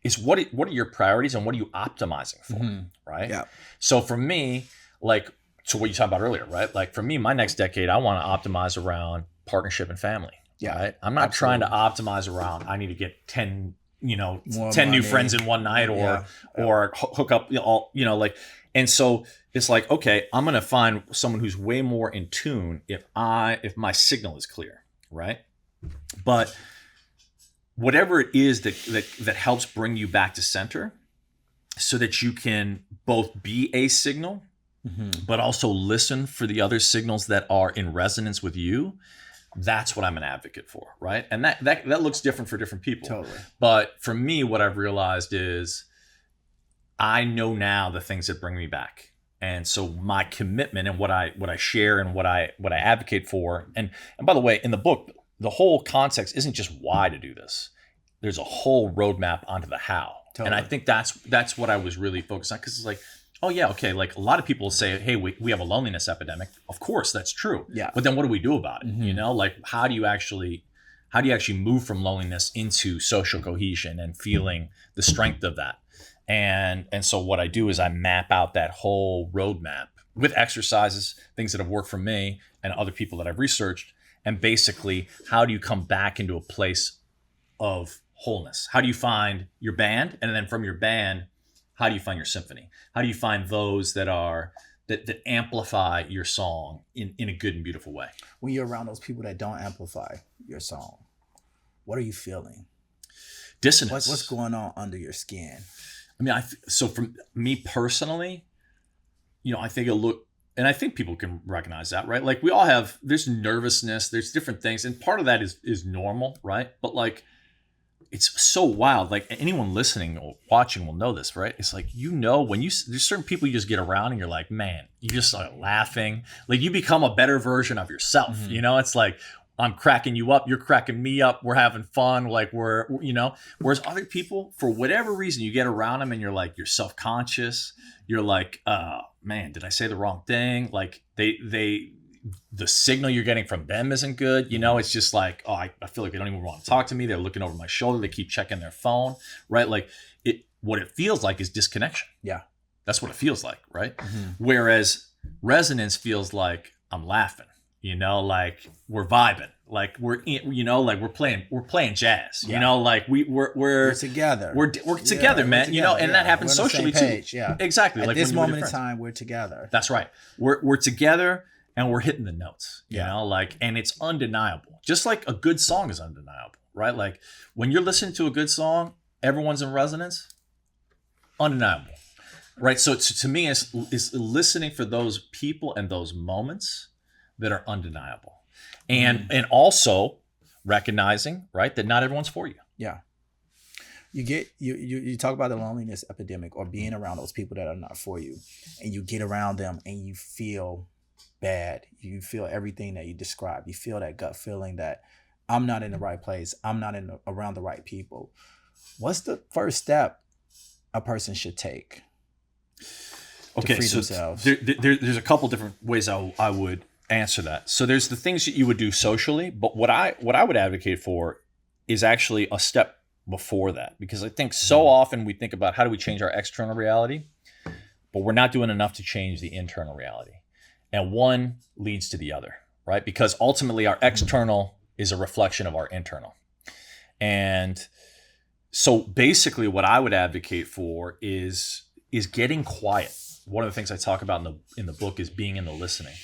is what are your priorities and what are you optimizing for, right? Yeah. So for me, like, to what you talked about earlier, right? Like for me, my next decade, I want to optimize around partnership and family. Yeah. Right? I'm not trying to optimize around, I need to get 10 new friends in one night or hook up, like, and so it's like, okay, I'm going to find someone who's way more in tune if my signal is clear, right? But whatever it is that helps bring you back to center so that you can both be a signal, but also listen for the other signals that are in resonance with you. That's what I'm an advocate for, right? And that looks different for different people. Totally. But for me, what I've realized is I know now the things that bring me back. And so my commitment and what I share and what I advocate for, and by the way, in the book, the whole context isn't just why to do this. There's a whole roadmap onto the how. Totally. And I think that's what I was really focused on, because it's like, oh yeah, okay, like a lot of people say, hey, we have a loneliness epidemic. Of course, that's true. Yeah. But then what do we do about it? Like how do you actually move from loneliness into social cohesion and feeling the strength of that? And so what I do is I map out that whole roadmap with exercises, things that have worked for me and other people that I've researched. And basically, how do you come back into a place of wholeness? How do you find your band? And then from your band, how do you find your symphony? How do you find those that amplify your song in a good and beautiful way? When you're around those people that don't amplify your song, what are you feeling? Dissonance. What's going on under your skin? I mean, so for me personally, I think and I think people can recognize that, right? Like we all there's nervousness, there's different things. And part of that is normal, right? But like, it's so wild. Like anyone listening or watching will know this, right? It's like, when there's certain people you just get around and you're like, man, you just start laughing. Like you become a better version of yourself. It's like, I'm cracking you up, you're cracking me up, we're having fun, like whereas other people, for whatever reason, you get around them and you're self-conscious. You're like, man, did I say the wrong thing? Like the signal you're getting from them isn't good. It's just like, oh, I feel like they don't even want to talk to me. They're looking over my shoulder. They keep checking their phone, right? Like what it feels like is disconnection. Yeah. That's what it feels like, right? Whereas resonance feels like I'm laughing, like we're vibing, like we're playing jazz, like we're together. We're together, man, together, and that happens socially too. Yeah. Exactly. At like this moment in time, we're together. That's right. We're together. And we're hitting the notes, and it's undeniable. Just like a good song is undeniable, right? Like when you're listening to a good song, everyone's in resonance, undeniable, right? So to me, it's listening for those people and those moments that are undeniable, and also recognizing, right, that not everyone's for you. Yeah. You talk about the loneliness epidemic, or being around those people that are not for you, and you get around them and you feel bad. You feel everything that you described. You feel that gut feeling that I'm not in the right place. I'm not around the right people. What's the first step a person should take to free themselves? There's a couple different ways I would answer that. So there's the things that you would do socially, but what I would advocate for is actually a step before that, because I think so often we think about how do we change our external reality, but we're not doing enough to change the internal reality. And one leads to the other, right? Because ultimately our external is a reflection of our internal. And so basically what I would advocate for is getting quiet. One of the things I talk about in the book is being in the listening.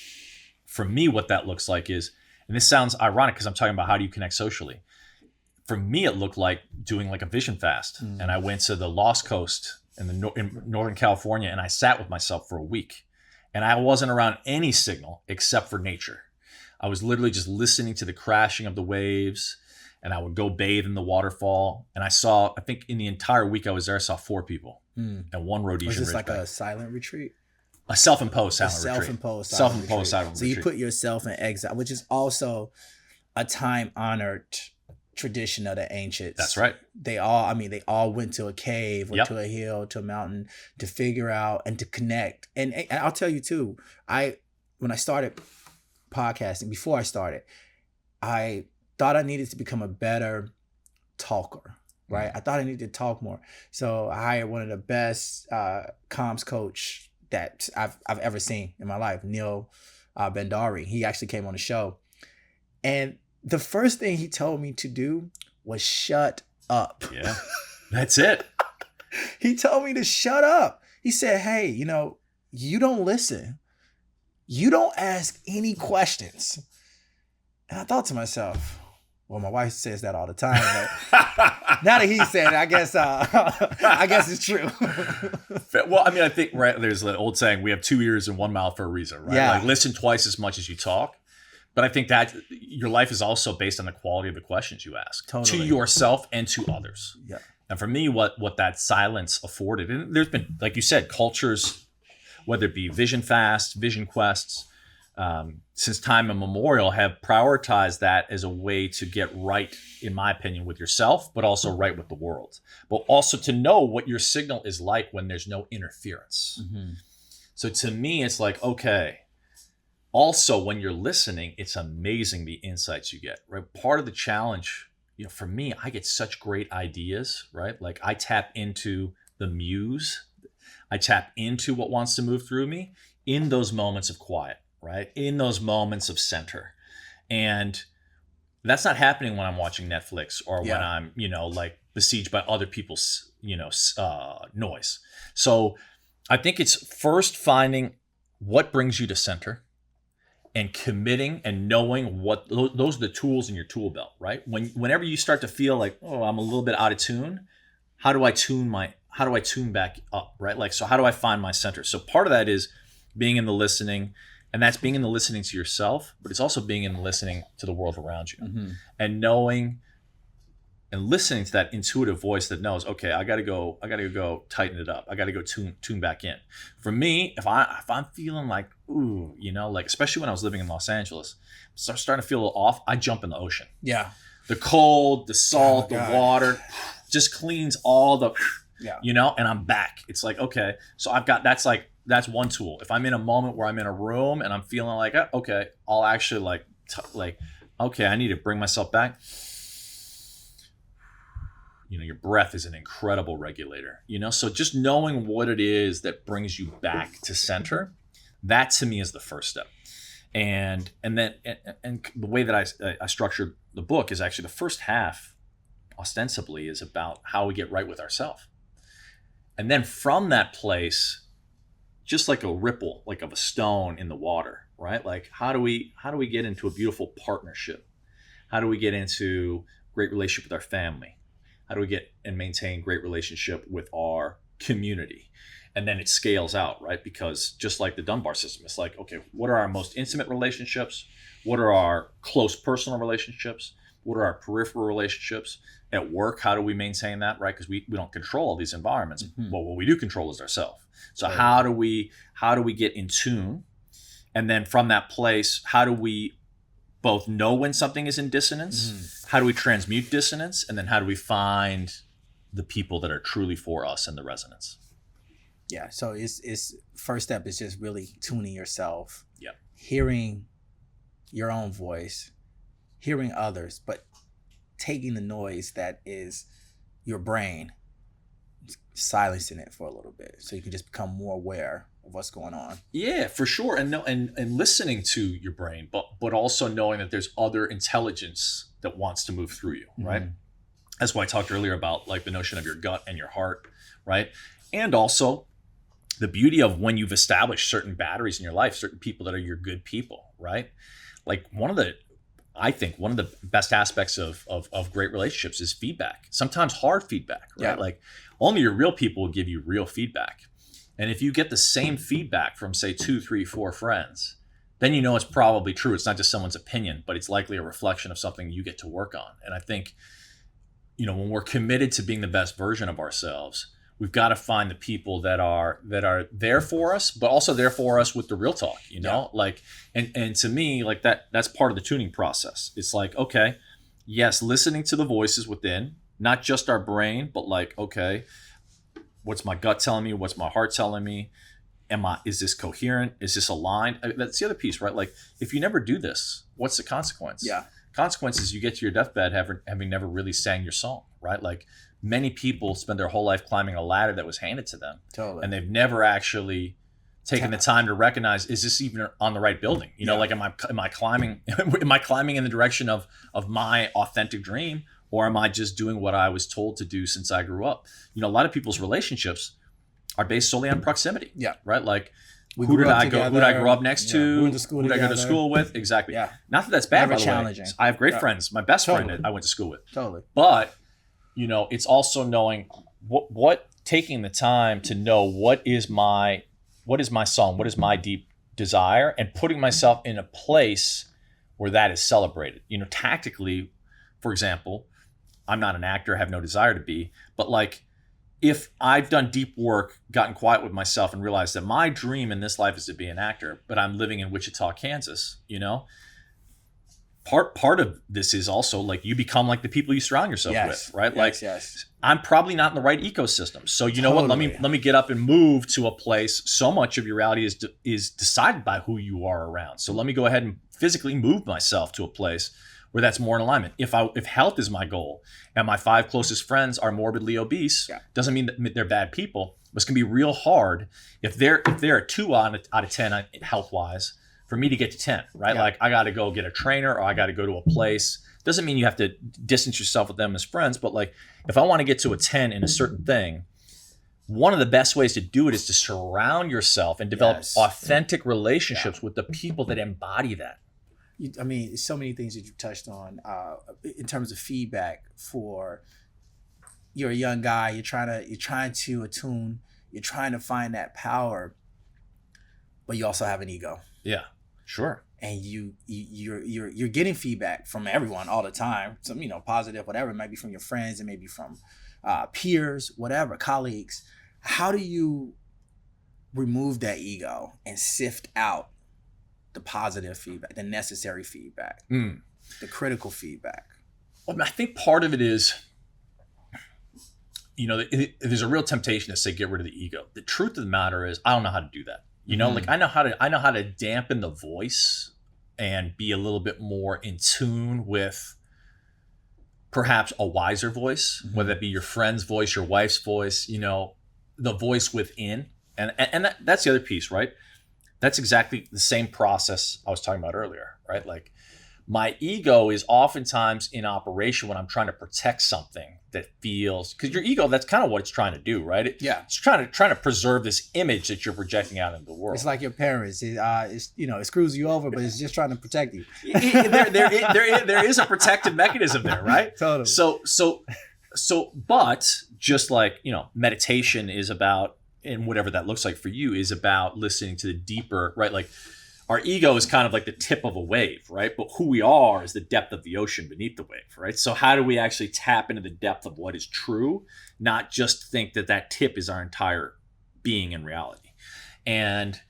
For me, what that looks like is, and this sounds ironic because I'm talking about how do you connect socially. For me, it looked like doing like a vision fast. And I went to the Lost Coast in Northern California, and I sat with myself for a week. And I wasn't around any signal except for nature. I was literally just listening to the crashing of the waves, and I would go bathe in the waterfall. And I think in the entire week I was there, I saw 4 people and one Rhodesian Ridgeback. Was this like a silent retreat? A self-imposed silent retreat. Self-imposed silent retreat. So you put yourself in exile, which is also a time-honored tradition of the ancients. That's right. They all went to a cave or to a hill, to a mountain to figure out and to connect. And I'll tell you too, when I started podcasting, before I started, I thought I needed to become a better talker, right? I thought I needed to talk more. So I hired one of the best comms coach that I've ever seen in my life, Neil Bendari. He actually came on the show. And the first thing he told me to do was shut up. Yeah, that's it. He told me to shut up. He said, hey, you don't listen. You don't ask any questions. And I thought to myself, well, my wife says that all the time. But now that he said it, I guess it's true. Well, I mean, I think, right, there's the old saying, we have 2 ears and 1 mouth for a reason, right? Yeah. Like listen twice as much as you talk. But I think that your life is also based on the quality of the questions you ask to yourself and to others. Yeah. And for me, what that silence afforded, and there's been, like you said, cultures, whether it be vision fasts, vision quests, since time immemorial, have prioritized that as a way to get right, in my opinion, with yourself, but also right with the world. But also to know what your signal is like when there's no interference. So to me, it's like, okay. Also, when you're listening, it's amazing the insights you get, right? Part of the challenge, for me, I get such great ideas, right? Like I tap into the muse. I tap into what wants to move through me in those moments of quiet, right? In those moments of center. And that's not happening when I'm watching Netflix or when I'm, like besieged by other people's, noise. So I think it's first finding what brings you to center, and committing and knowing what those are the tools in your tool belt, right? Whenever you start to feel like, oh, I'm a little bit out of tune, how do I tune back up, right? Like, so how do I find my center? So part of that is being in the listening, and that's being in the listening to yourself, but it's also being in the listening to the world around you, and knowing and listening to that intuitive voice that knows, okay, I gotta go tighten it up. I gotta go tune back in. For me, if I'm feeling like, ooh, like especially when I was living in Los Angeles, starting to feel a little off, I jump in the ocean. Yeah. The cold, the salt, the water just cleans all the, and I'm back. It's like, okay, so that's one tool. If I'm in a moment where I'm in a room and I'm feeling like, okay, I'll actually okay, I need to bring myself back. Your breath is an incredible regulator, so just knowing what it is that brings you back to center, that to me is the first step. And then the way that I structured the book is actually the first half ostensibly is about how we get right with ourselves. And then from that place, just like a ripple, like of a stone in the water, right? Like how do we get into a beautiful partnership? How do we get into great relationship with our family? How do we get and maintain great relationship with our community? And then it scales out, right? Because just like the Dunbar system, it's like, okay, what are our most intimate relationships? What are our close personal relationships? What are our peripheral relationships? At work, how do we maintain that, right? Because we don't control all these environments. Mm-hmm. But what we do control is ourselves. So how do we get in tune? And then from that place, how do we both know when something is in dissonance? Mm-hmm. How do we transmute dissonance? And then how do we find the people that are truly for us in the resonance? Yeah. So it's first step is just really tuning yourself. Yeah. Hearing your own voice, hearing others, but taking the noise that is your brain, silencing it for a little bit so you can just become more aware of what's going on. Yeah, for sure. And listening to your brain, but also knowing that there's other intelligence that wants to move through you, right? Mm-hmm. That's why I talked earlier about like the notion of your gut and your heart, right? And also the beauty of when you've established certain batteries in your life, certain people that are your good people, right? Like I think one of the best aspects of great relationships is feedback. Sometimes hard feedback, right? Yeah. Like only your real people will give you real feedback. And if you get the same feedback from say 2, 3, 4 friends, then it's probably true. It's not just someone's opinion, but it's likely a reflection of something you get to work on. And I think, when we're committed to being the best version of ourselves, we've got to find the people that are there for us, but also there for us with the real talk, like, and to me, like that's part of the tuning process. It's like, okay, yes, listening to the voices within, not just our brain, but like, okay, what's my gut telling me? What's my heart telling me? Is this coherent? Is this aligned? That's the other piece, right? Like if you never do this, what's the consequence? Yeah. Consequence is you get to your deathbed having never really sang your song, right? Like many people spend their whole life climbing a ladder that was handed to them. Totally. And they've never actually taken the time to recognize, is this even on the right building? Like am I climbing in the direction of my authentic dream, or am I just doing what I was told to do since I grew up? A lot of people's relationships are based solely on proximity. Yeah. Right? Like who did I grow up next to? Who did I go to school with? Exactly. Yeah. Not that that's bad, Never by challenging. The way. I have great friends. My best friend I went to school with. Totally. But it's also knowing what taking the time to know what is my song, what is my deep desire, and putting myself in a place where that is celebrated. Tactically, for example, I'm not an actor, I have no desire to be, but like if I've done deep work, gotten quiet with myself and realized that my dream in this life is to be an actor, but I'm living in Wichita, Kansas, part of this is also like you become like the people you surround yourself with, right? Yes. I'm probably not in the right ecosystem. So you know what? Let me get up and move to a place. So much of your reality is decided by who you are around. So let me go ahead and physically move myself to a place where that's more in alignment. If health is my goal and my 5 closest friends are morbidly obese, doesn't mean that they're bad people. It's gonna be real hard if they're a 2 out of 10 health wise for me to get to 10, right? Yeah. Like I got to go get a trainer or I got to go to a place. Doesn't mean you have to distance yourself with them as friends, but like if I want to get to a 10 in a certain thing, one of the best ways to do it is to surround yourself and develop authentic relationships with the people that embody that. I mean, so many things that you touched on in terms of feedback. For you're a young guy, you're trying to attune, you're trying to find that power, but you also have an ego. Yeah. Sure. And you're getting feedback from everyone all the time. Some, positive, whatever. It might be from your friends, it may be from peers, whatever, colleagues. How do you remove that ego and sift out the positive feedback, the necessary feedback, the critical feedback? Well, I think part of it is, there's a real temptation to say get rid of the ego. The truth of the matter is, I don't know how to do that. Like I know how to dampen the voice and be a little bit more in tune with perhaps a wiser voice, whether it be your friend's voice, your wife's voice, the voice within. And that's the other piece, right? That's exactly the same process I was talking about earlier, right? Like my ego is oftentimes in operation when I'm trying to protect something that feels, because your ego, that's kind of what it's trying to do, right? It's trying to preserve this image that you're projecting out into the world. It's like your parents. It screws you over, but it's just trying to protect you. There is a protective mechanism there, right? Totally. But just like, meditation is about, and whatever that looks like for you, is about listening to the deeper, right? Like our ego is kind of like the tip of a wave, right? But who we are is the depth of the ocean beneath the wave, right? So how do we actually tap into the depth of what is true, not just think that tip is our entire being in reality? And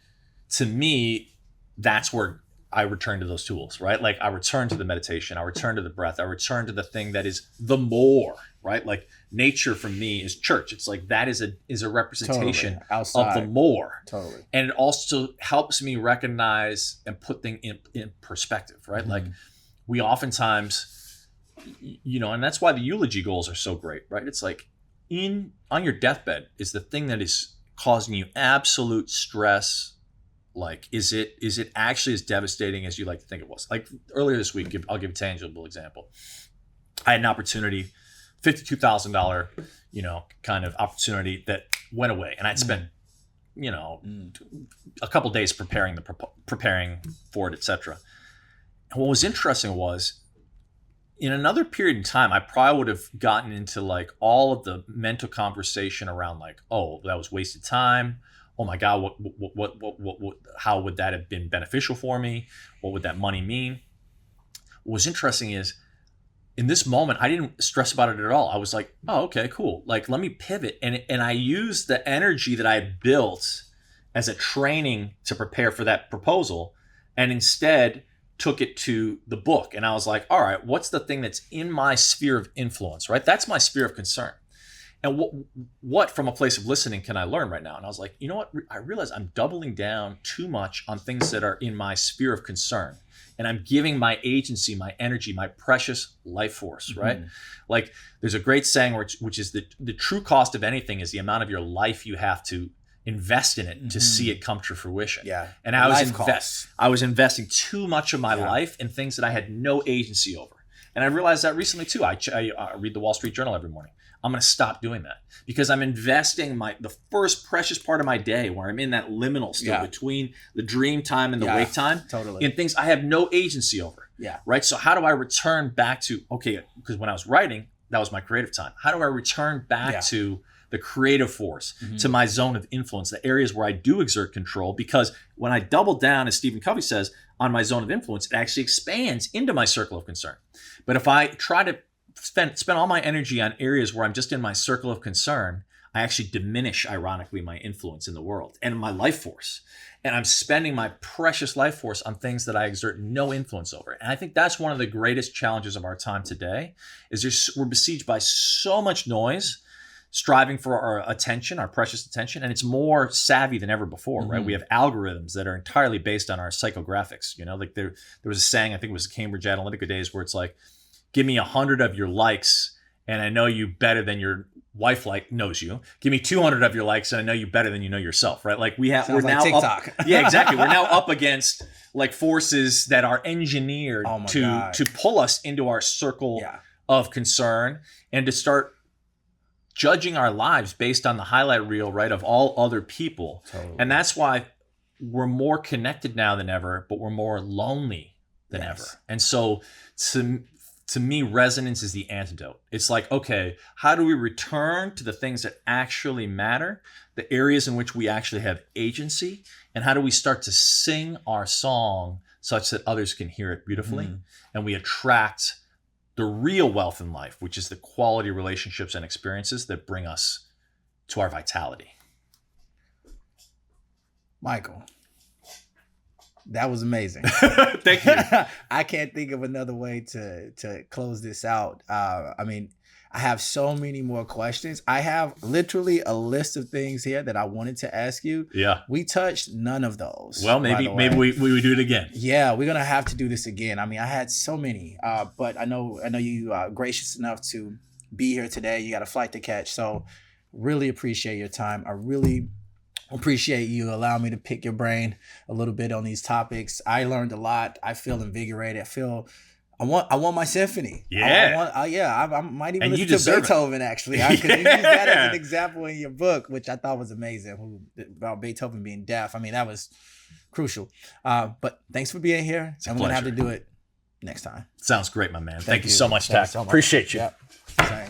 to me, that's where I return to those tools, right? Like I return to the meditation, I return to the breath, I return to the thing that is the more, right? Like nature for me is church. It's like that is a representation of the more. Totally. And it also helps me recognize and put things in perspective, right? Like we oftentimes, and that's why the eulogy goals are so great, right? It's like on your deathbed is the thing that is causing you absolute stress. Like, is it actually as devastating as you like to think it was? Like earlier this week, I'll give a tangible example. I had an opportunity, $52,000, kind of opportunity that went away, and I'd spent, a couple days preparing for it, etc. And what was interesting was, in another period in time, I probably would have gotten into like all of the mental conversation around like, oh, that was wasted time. Oh my God, what, how would that have been beneficial for me? What would that money mean? What was interesting is, in this moment, I didn't stress about it at all. I was like, oh, okay, cool. Like, let me pivot. And I used the energy that I had built as a training to prepare for that proposal, and instead took it to the book. And I was like, all right, what's the thing that's in my sphere of influence, right? That's my sphere of concern. And what from a place of listening can I learn right now? And I was like, you know what? I realize I'm doubling down too much on things that are in my sphere of concern. And I'm giving my agency, my energy, my precious life force, right? Like there's a great saying which is the true cost of anything is the amount of your life you have to invest in it to see it come to fruition. Yeah. And I was investing too much of my life in things that I had no agency over. And I realized that recently too. I read the Wall Street Journal every morning. I'm going to stop doing that because I'm investing the first precious part of my day where I'm in that liminal still between the dream time and the wake time in things I have no agency over. Yeah. Right. So how do I return back to, okay, because when I was writing, that was my creative time. How do I return back to the creative force, to my zone of influence, the areas where I do exert control? Because when I double down, as Stephen Covey says, on my zone of influence, it actually expands into my circle of concern. But if I try to spend all my energy on areas where I'm just in my circle of concern, I actually diminish, ironically, my influence in the world and my life force. And I'm spending my precious life force on things that I exert no influence over. And I think that's one of the greatest challenges of our time today, is we're besieged by so much noise, striving for our attention, our precious attention, and it's more savvy than ever before, right? We have algorithms that are entirely based on our psychographics. Like there was a saying, I think it was Cambridge Analytica days, where it's like, give me 100 of your likes and I know you better than your wife knows you. Give me 200 of your likes and I know you better than you know yourself, right? Like we're now TikTok. Yeah, exactly. We're now up against like forces that are engineered to pull us into our circle of concern and to start judging our lives based on the highlight reel, right, of all other people. Totally. And that's why we're more connected now than ever, but we're more lonely than ever. And so to me, resonance is the antidote. It's like, okay, how do we return to the things that actually matter, the areas in which we actually have agency, and how do we start to sing our song such that others can hear it beautifully. And we attract the real wealth in life, which is the quality relationships and experiences that bring us to our vitality. Michael, that was amazing. Thank you. I can't think of another way to close this out. I mean, I have so many more questions. I have literally a list of things here that I wanted to ask you. Yeah. We touched none of those. Well, maybe we do it again. Yeah, we're gonna have to do this again. I mean, I had so many, but I know you are gracious enough to be here today. You got a flight to catch, so really appreciate your time. I really appreciate you allowing me to pick your brain a little bit on these topics. I learned a lot. I feel invigorated. I want my symphony. Yeah. I might even And you listen to deserve it. Beethoven actually. Because you used that as an example in your book, which I thought was amazing, about Beethoven being deaf. I mean, that was crucial. But thanks for being here. It's a and we're going to have to pleasure. do it next time. Sounds great, my man. Thank you so much, Thanks Tack. Appreciate you. Yep. Same.